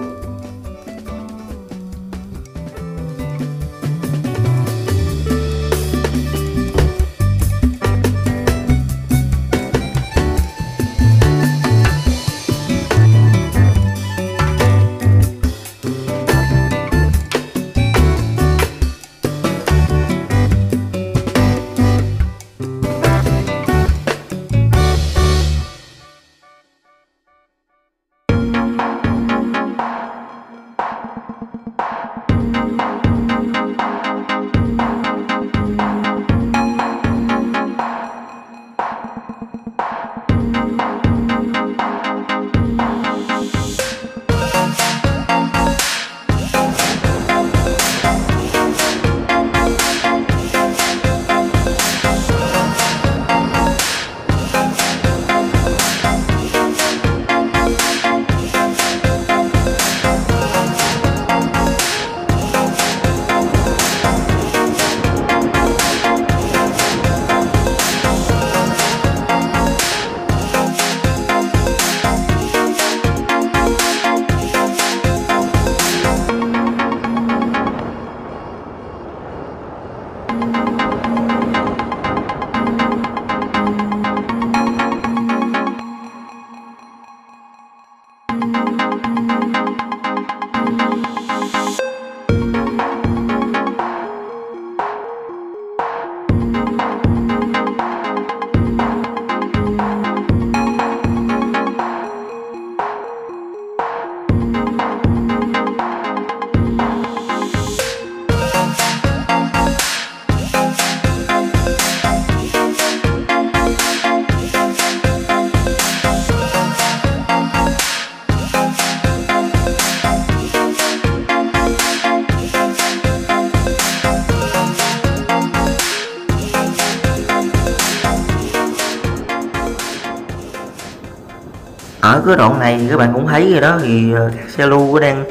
A: Ở cái đoạn này các bạn cũng thấy rồi đó, thì các xe lu có đang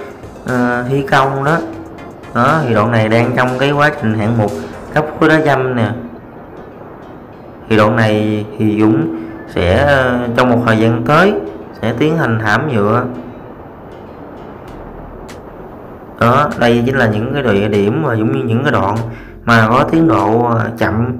A: thi công đó. Thì đoạn này đang trong cái quá trình hạng mục cấp khối đá dăm nè. Thì đoạn này thì Dũng sẽ trong một thời gian tới sẽ tiến hành thảm nhựa. Đây chính là những cái địa điểm mà giống như những cái đoạn mà có tiến độ chậm.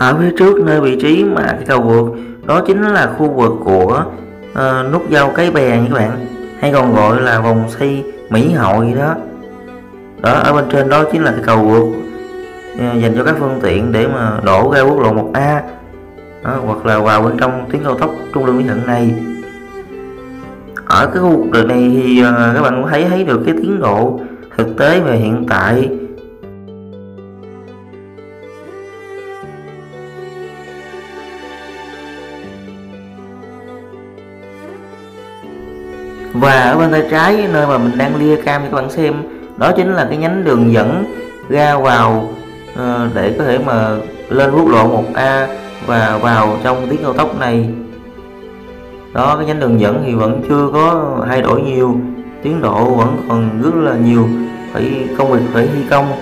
A: Ở phía trước nơi vị trí mà cái cầu vượt đó chính là khu vực của nút giao Cái Bè nha các bạn, hay còn gọi là vòng xoay Mỹ Hội đó. Đó, ở bên trên đó chính là cái cầu vượt dành cho các phương tiện để mà đổ ra quốc lộ 1A đó, hoặc là vào bên trong tuyến cao tốc Trung Lương Mỹ Thuận này. Ở cái khu vực này thì các bạn cũng thấy được cái tiến độ thực tế về hiện tại. Và ở bên tay trái nơi mà mình đang lia cam cho các bạn xem, đó chính là cái nhánh đường dẫn ra vào để có thể mà lên quốc lộ 1A và vào trong tuyến cao tốc này. Đó, cái nhánh đường dẫn thì vẫn chưa có thay đổi nhiều, tiến độ vẫn còn rất là nhiều công việc phải thi công.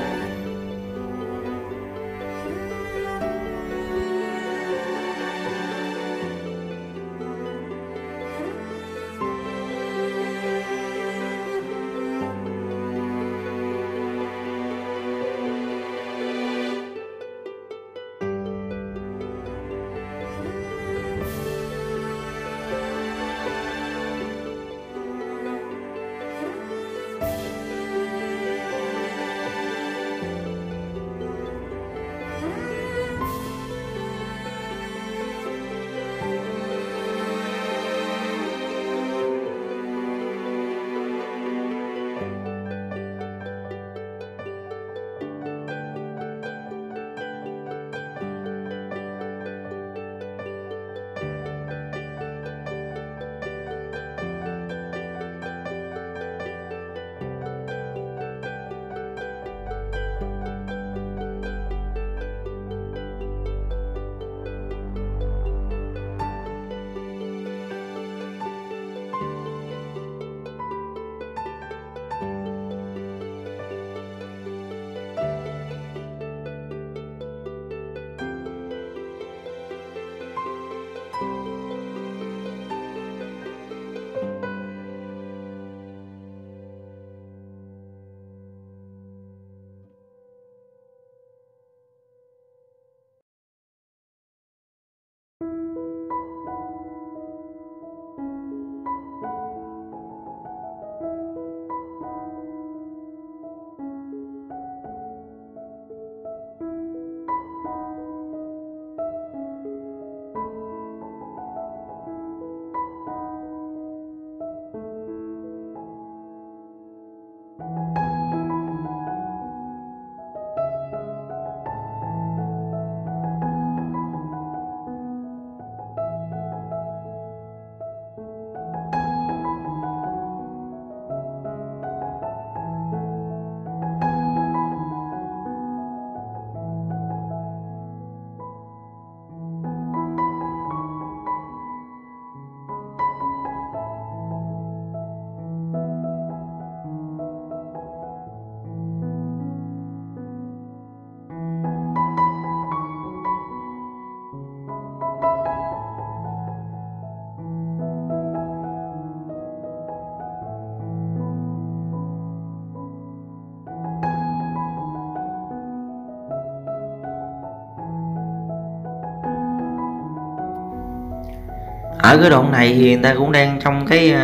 A: Ở cái đoạn này thì người ta cũng đang trong cái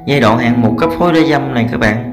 A: giai đoạn hạng mục cấp phối đá dăm này các bạn.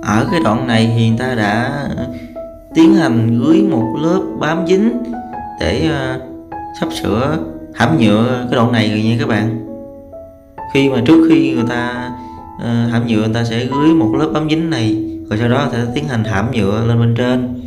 A: Ở cái đoạn này thì người ta đã tiến hành gửi một lớp bám dính để sắp sửa hãm nhựa cái đoạn này rồi nha các bạn. Trước khi người ta hãm nhựa, người ta sẽ gửi một lớp bám dính này, rồi sau đó người ta tiến hành hãm nhựa lên bên trên.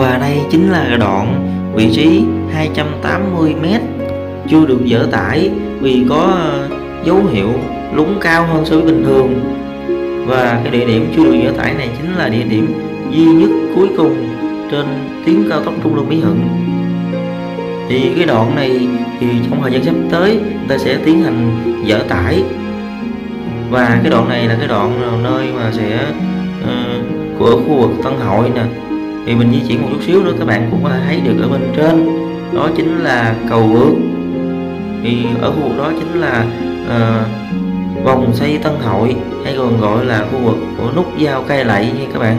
A: Và đây chính là đoạn vị trí 280m chưa được dỡ tải vì có dấu hiệu lún cao hơn so với bình thường. Và cái địa điểm chưa được dỡ tải này chính là địa điểm duy nhất cuối cùng trên tuyến cao tốc Trung Lương Mỹ Thuận. Thì cái đoạn này thì trong thời gian sắp tới người ta sẽ tiến hành dỡ tải. Và cái đoạn này là cái đoạn nơi mà sẽ của khu vực Tân Hội nè. Thì mình di chuyển một chút xíu nữa các bạn cũng có thể thấy được ở bên trên, đó chính là cầu vượt. Thì ở khu vực đó chính là vòng xoay Tân Hội, hay còn gọi là khu vực của nút giao Cai Lậy nha các bạn.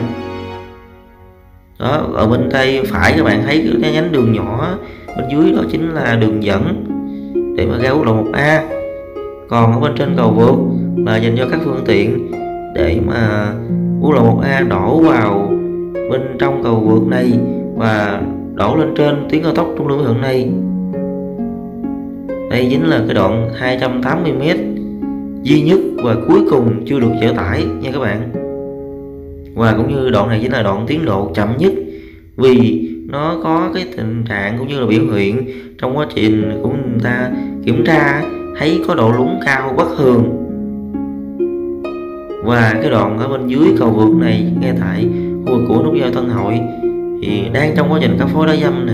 A: Đó, ở bên tay phải các bạn thấy cái nhánh đường nhỏ, bên dưới đó chính là đường dẫn để mà ra quốc lộ 1A. Còn ở bên trên cầu vượt là dành cho các phương tiện để mà quốc lộ 1A đổ vào bên trong cầu vượt này và đổ lên trên tuyến cao tốc Trung Lương Mỹ Thuận này. Đây chính là cái đoạn 280m duy nhất và cuối cùng chưa được dỡ tải nha các bạn. Và cũng như đoạn này chính là đoạn tiến độ chậm nhất vì nó có cái tình trạng cũng như là biểu hiện trong quá trình của người ta kiểm tra thấy có độ lún cao bất thường. Và cái đoạn ở bên dưới cầu vượt này ngay tại khu vực của nút giao Tân Hội thì đang trong quá trình cấp phối đá dăm nè.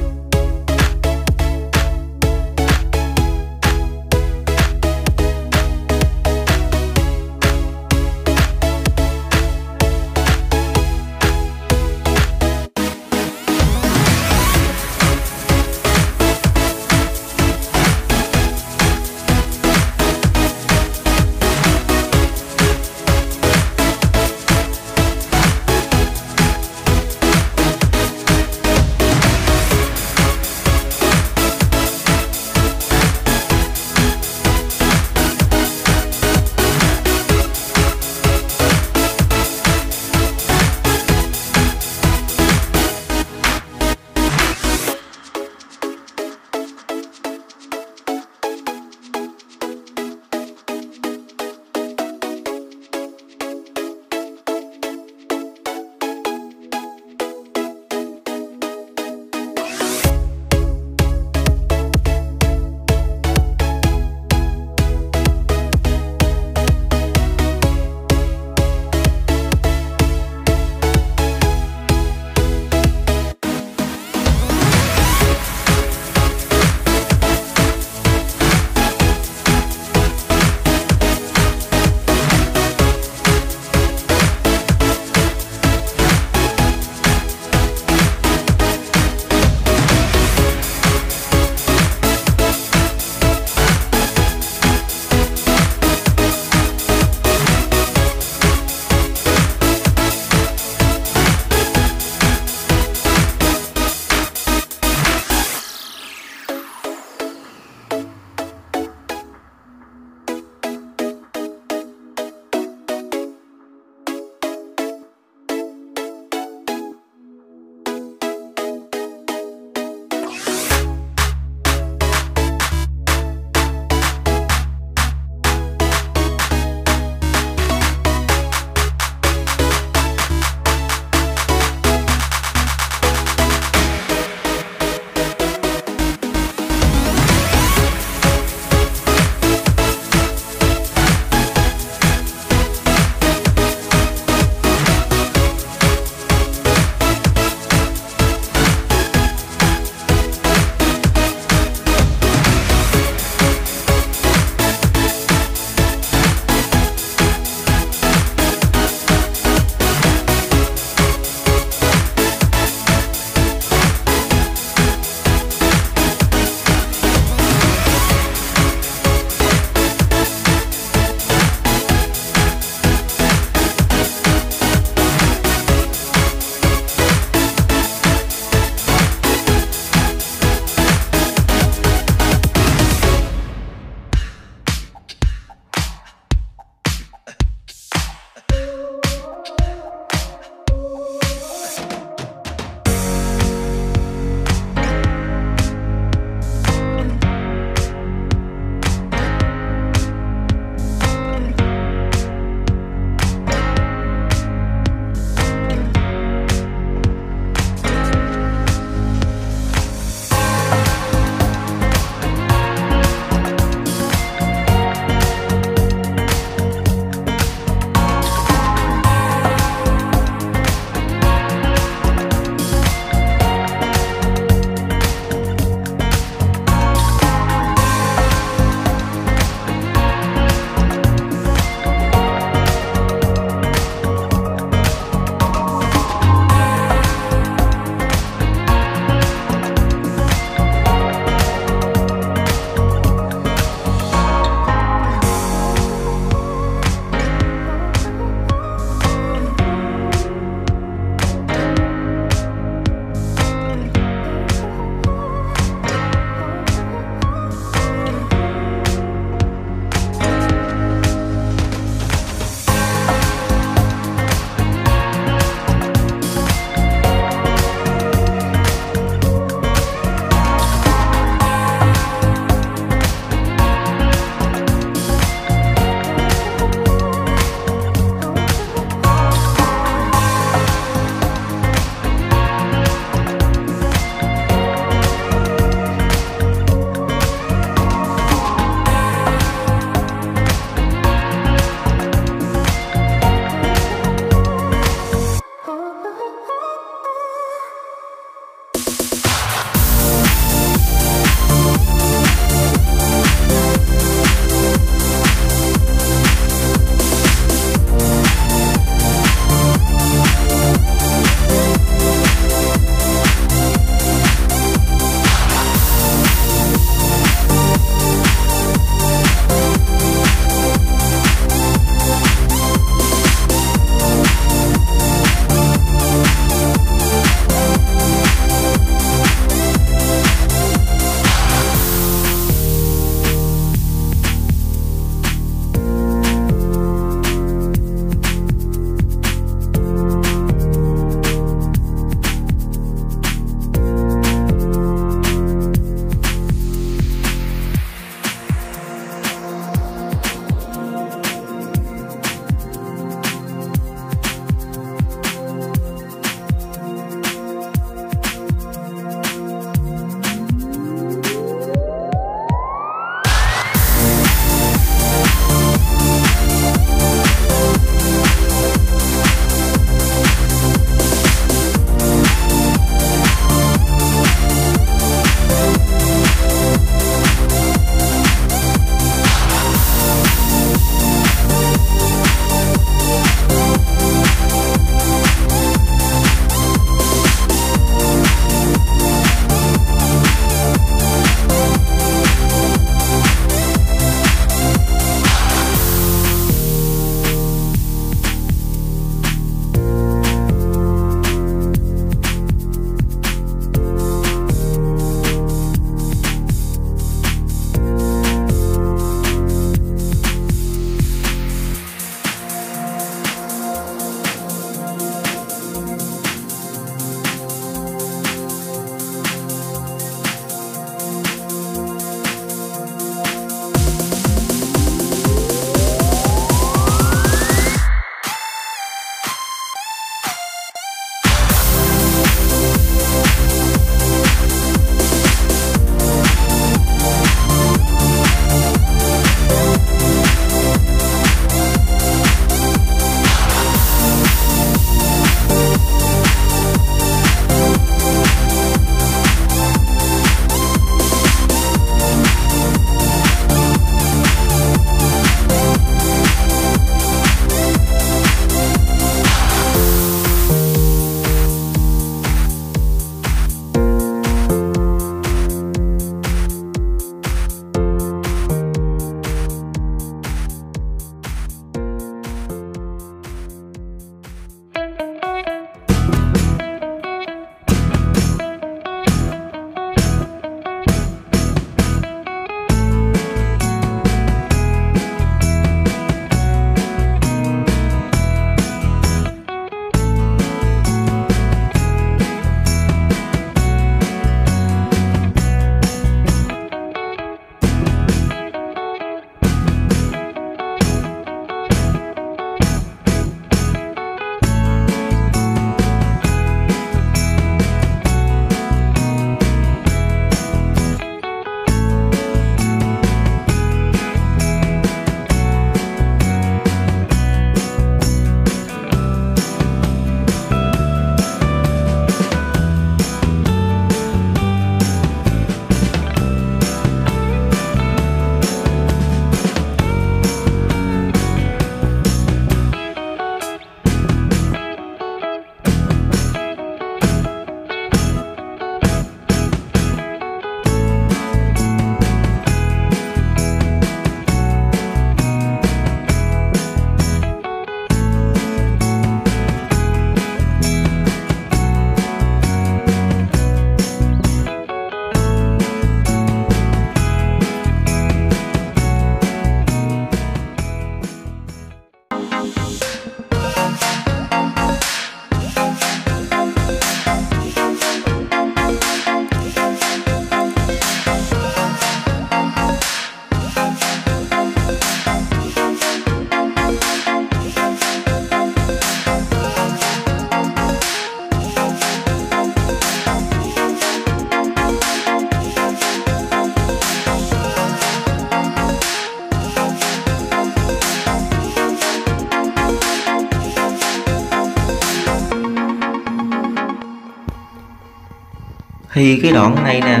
A: Thì cái đoạn này nè,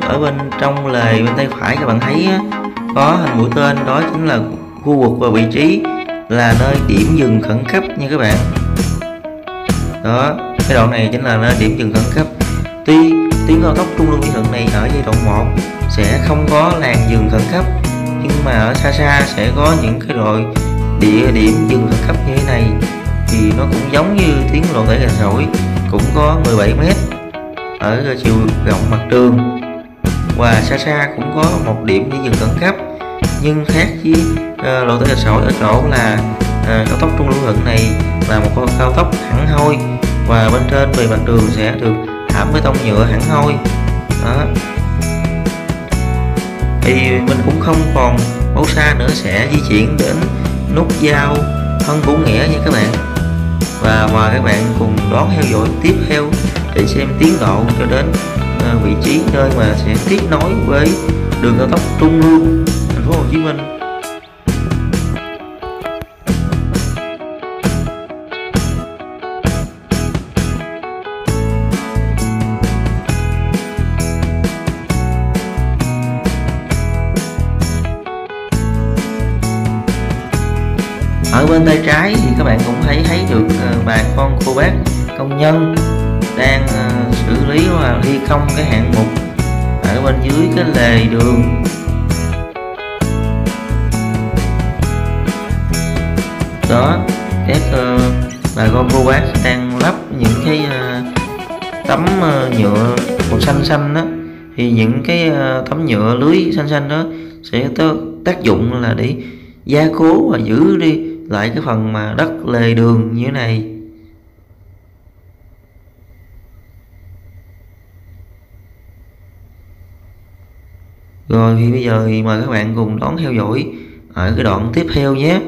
A: ở bên trong lề bên tay phải các bạn thấy á, có hình mũi tên, đó chính là khu vực và vị trí là nơi điểm dừng khẩn cấp nha các bạn. Đó, cái đoạn này chính là nơi điểm dừng khẩn cấp. Tuy tuyến cao tốc Trung Lương Mỹ Thuận này ở giai đoạn 1 sẽ không có làn dừng khẩn cấp, nhưng mà ở xa xa sẽ có những cái loại địa điểm dừng khẩn cấp như thế này. Thì nó cũng giống như tuyến lộ tải Gành Sỏi, cũng có 17 m ở chiều rộng mặt đường, và xa xa cũng có một điểm để dừng khẩn cấp. Nhưng khác với lộ tải Gành Sỏi ở chỗ là cao tốc Trung Lương Mỹ Thuận này là một con cao tốc thẳng hôi, và bên trên bề mặt đường sẽ được thảm bê tông nhựa hẳn hôi. Đó, thì mình cũng không còn bao xa nữa sẽ di chuyển đến nút giao Thân Vũ Nghĩa nha các bạn. Và mời các bạn cùng đón theo dõi tiếp theo để xem tiến độ cho đến vị trí nơi mà sẽ tiếp nối với đường cao tốc Trung Lương Thành phố Hồ Chí Minh. Ở bên tay trái thì các bạn cũng thấy được bà con cô bác công nhân đang xử lý và thi công cái hạng mục ở bên dưới cái lề đường. Đó, các bà con cô bác đang lắp những cái tấm nhựa màu xanh xanh đó. Thì những cái tấm nhựa lưới xanh xanh đó sẽ có tác dụng là để gia cố và giữ đi lại cái phần mà đất lề đường như thế này. Rồi thì bây giờ thì mời các bạn cùng đón theo dõi ở cái đoạn tiếp theo nhé.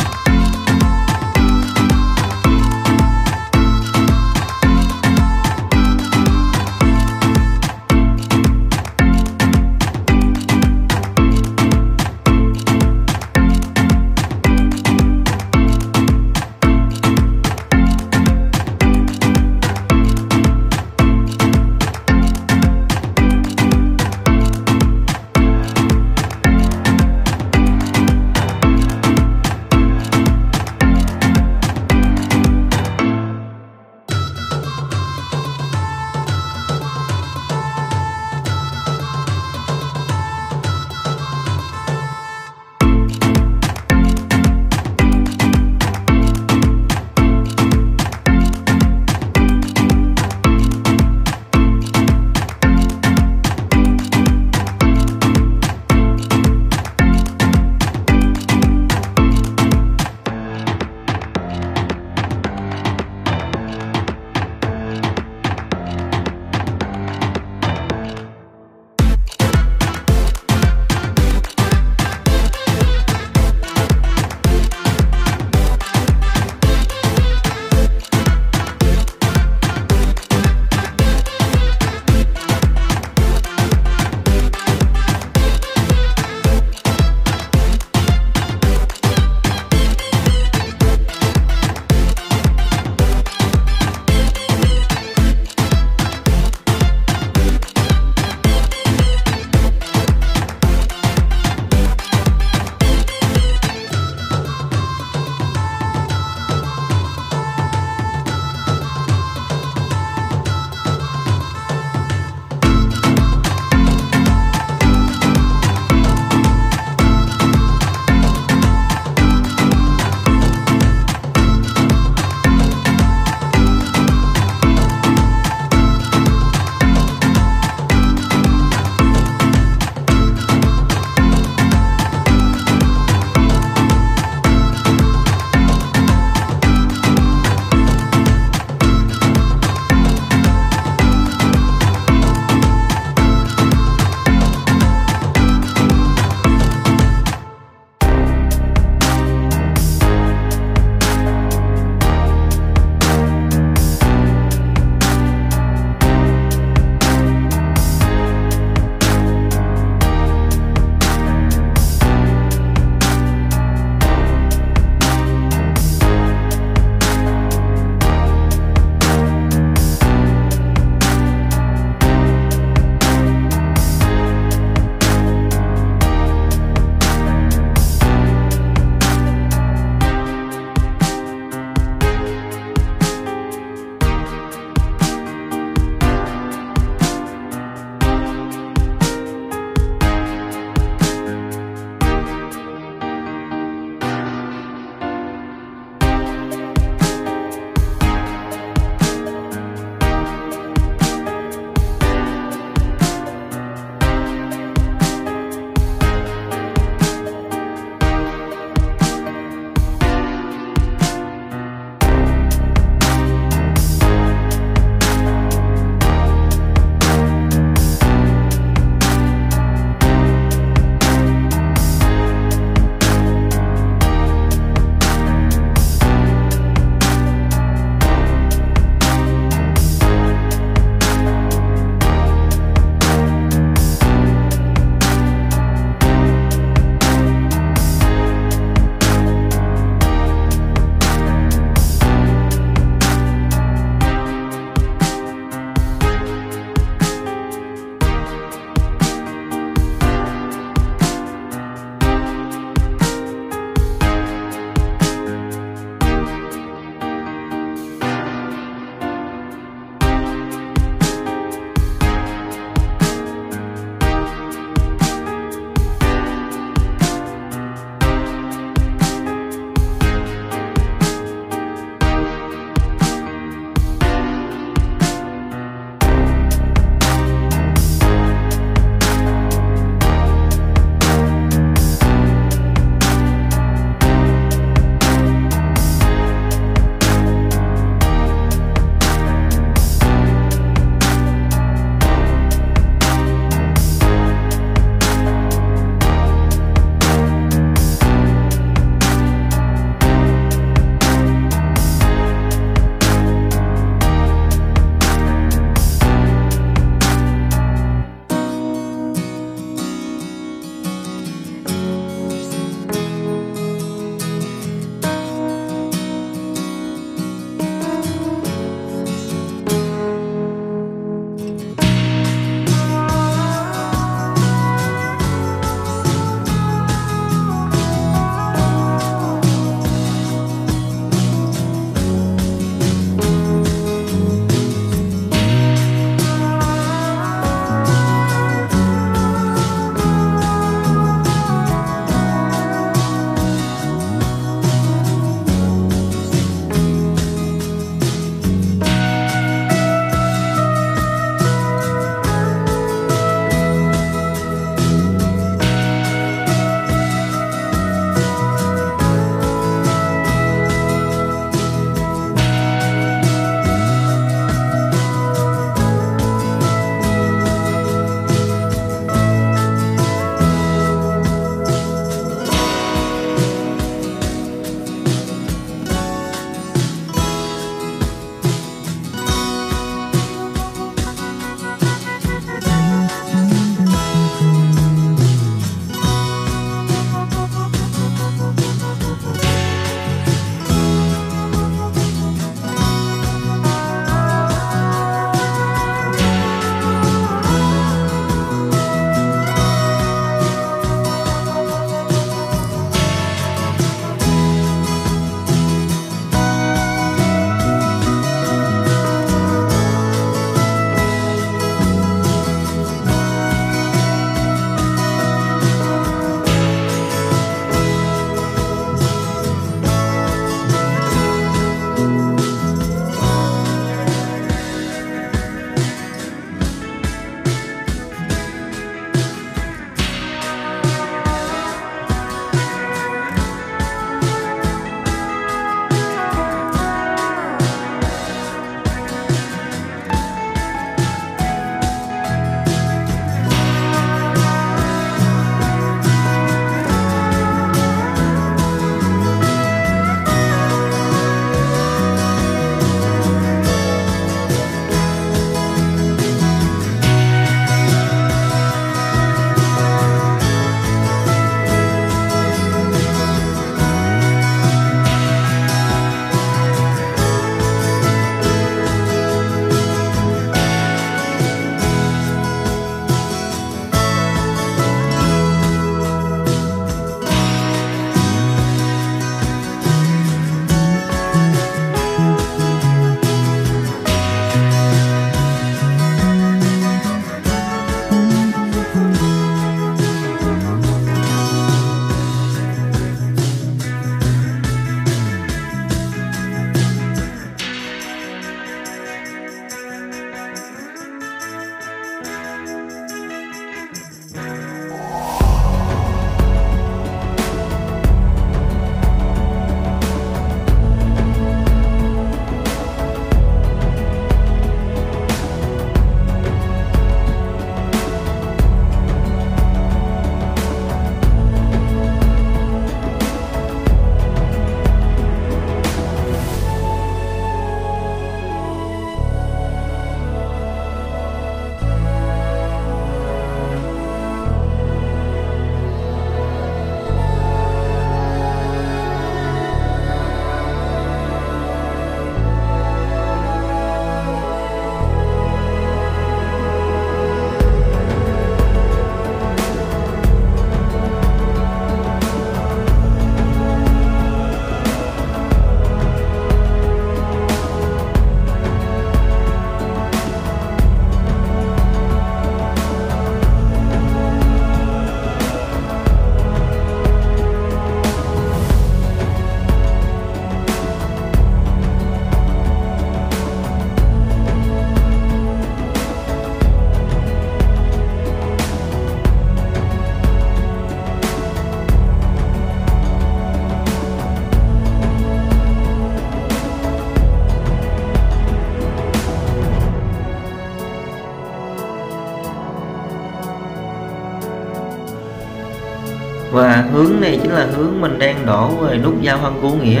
A: Và hướng này chính là hướng mình đang đổ về nút giao Thân Cửu Nghĩa,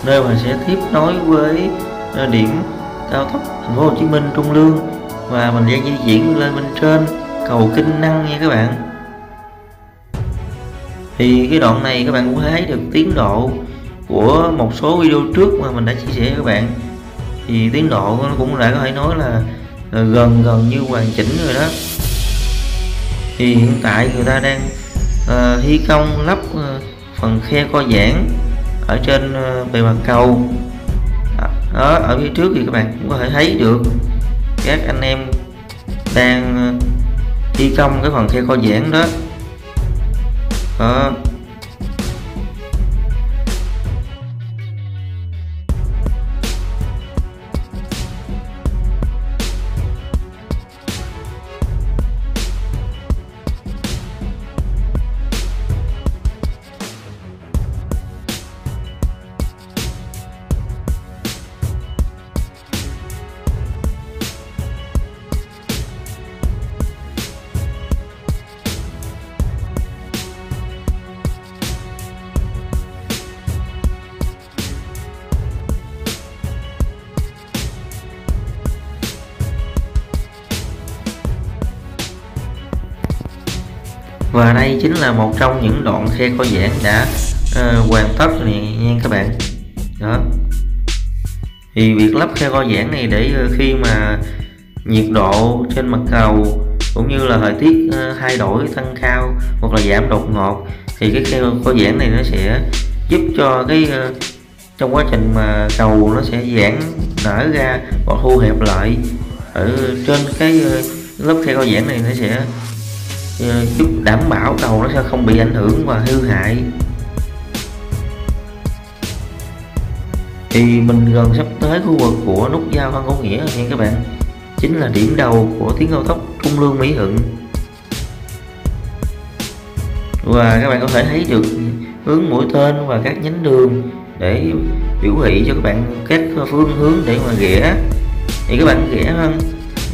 A: nơi mà sẽ tiếp nối với điểm cao tốc Thành phố Hồ Chí Minh Trung Lương, và mình đang di chuyển lên bên trên cầu Kinh Năng nha các bạn. Thì cái đoạn này các bạn cũng thấy được tiến độ của một số video trước mà mình đã chia sẻ với các bạn, thì tiến độ nó cũng đã có thể nói là gần như hoàn chỉnh rồi đó. Thì hiện tại người ta đang thi công lắp phần khe co giãn ở trên bề mặt cầu đó. Ở phía trước thì các bạn cũng có thể thấy được các anh em đang thi công cái phần khe co giãn đó. Và đây chính là một trong những đoạn khe co giãn đã hoàn tất này nha các bạn. Đó. Thì việc lắp khe co giãn này để khi mà nhiệt độ trên mặt cầu cũng như là thời tiết thay đổi tăng cao hoặc là giảm đột ngột, thì cái khe co giãn này nó sẽ giúp cho cái trong quá trình mà cầu nó sẽ giãn nở ra và thu hẹp lại. Ở trên cái lớp khe co giãn này nó sẽ giúp đảm bảo cầu nó sẽ không bị ảnh hưởng và hư hại. Thì mình gần sắp tới khu vực của nút giao Thân Cửu Nghĩa nha các bạn, chính là điểm đầu của tuyến cao tốc Trung Lương Mỹ Thuận. Và các bạn có thể thấy được hướng mũi tên và các nhánh đường để biểu thị cho các bạn các phương hướng để mà rẽ. Thì các bạn rẽ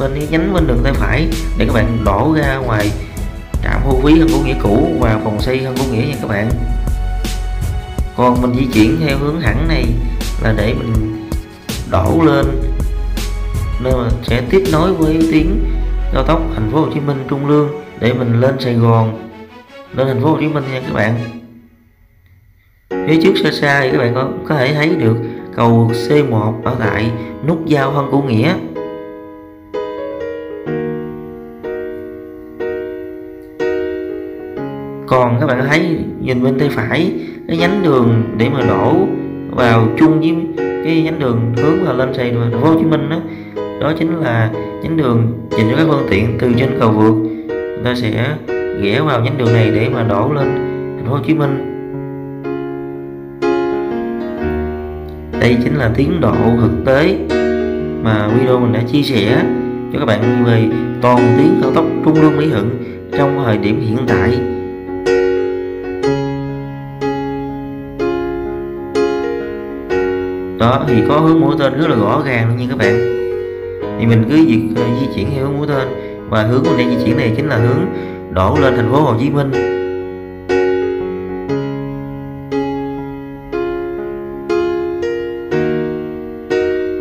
A: bên cái nhánh bên đường tay phải để các bạn đổ ra ngoài trạm thu phí Thân Cửu Nghĩa cũ và phòng xây Thân Cửu Nghĩa nha các bạn. Còn mình di chuyển theo hướng thẳng này là để mình đổ lên nơi mà sẽ tiếp nối với tuyến cao tốc Thành phố Hồ Chí Minh Trung Lương để mình lên Sài Gòn, lên Thành phố Hồ Chí Minh nha các bạn. Phía trước xa xa thì các bạn có thể thấy được cầu C1 ở tại nút giao Thân Cửu Nghĩa. Còn các bạn thấy nhìn bên tay phải cái nhánh đường để mà đổ vào chung với cái nhánh đường hướng vào lên Sài Gòn Thành phố Hồ Chí Minh đó, đó chính là nhánh đường dành cho các phương tiện từ trên cầu vượt, người ta sẽ rẽ vào nhánh đường này để mà đổ lên Thành phố Hồ Chí Minh. Đây chính là tiến độ thực tế mà video mình đã chia sẻ cho các bạn về toàn tuyến cao tốc Trung Lương Mỹ Thuận trong thời điểm hiện tại. Đó, thì có hướng mũi tên rất là rõ ràng luôn nha các bạn. Thì mình cứ việc di chuyển theo hướng mũi tên, và hướng mình đang di chuyển này chính là hướng đổ lên Thành phố Hồ Chí Minh.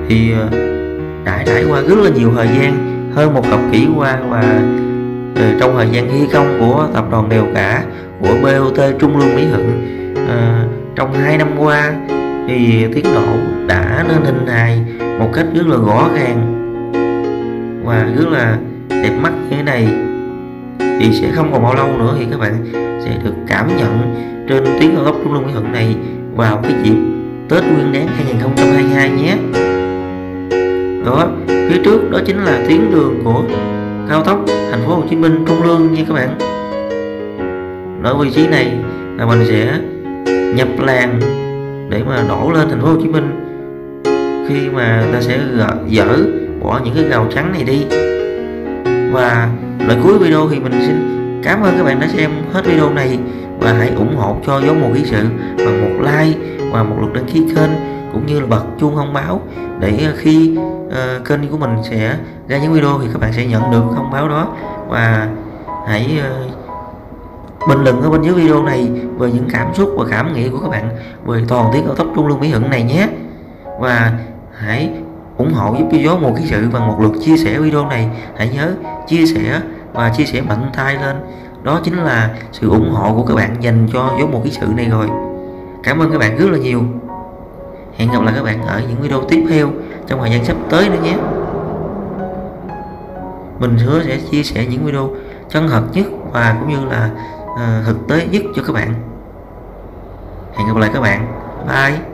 A: Thì đã trải qua rất là nhiều thời gian, hơn một thập kỷ qua, và trong thời gian thi công của tập đoàn Đèo Cả của BOT Trung Lương Mỹ Thuận trong 2 năm qua, thì tiến độ đã nên hình hài một cách rất là rõ ràng và rất là đẹp mắt như thế này. Thì sẽ không còn bao lâu nữa thì các bạn sẽ được cảm nhận trên tuyến cao tốc Trung Lương Mỹ Thuận này vào cái dịp Tết Nguyên đán 2022 nhé. Đó, phía trước đó chính là tuyến đường của cao tốc Thành phố Hồ Chí Minh Trung Lương nha các bạn. Ở vị trí này là mình sẽ nhập làn để mà đổ lên Thành phố Hồ Chí Minh, khi mà ta sẽ dỡ bỏ những cái rào chắn này đi. Và lời cuối video thì mình xin cảm ơn các bạn đã xem hết video này, và hãy ủng hộ cho Gió Mùa Ký Sự bằng một like và một lượt đăng ký kênh, cũng như là bật chuông thông báo để khi kênh của mình sẽ ra những video thì các bạn sẽ nhận được thông báo đó. Và hãy Bình luận ở bên dưới video này về những cảm xúc và cảm nghĩ của các bạn về toàn tuyến cao tốc Trung Lương Mỹ Thuận này nhé. Và hãy ủng hộ giúp cho Gió Mùa Ký Sự bằng một lượt chia sẻ video này. Hãy nhớ chia sẻ và chia sẻ mạnh tay lên. Đó chính là sự ủng hộ của các bạn dành cho Gió Mùa Ký Sự này rồi. Cảm ơn các bạn rất là nhiều. Hẹn gặp lại các bạn ở những video tiếp theo trong thời gian sắp tới nữa nhé. Mình hứa sẽ chia sẻ những video chân thật nhất và cũng như là thực tế nhất cho các bạn. Hẹn gặp lại các bạn. Bye.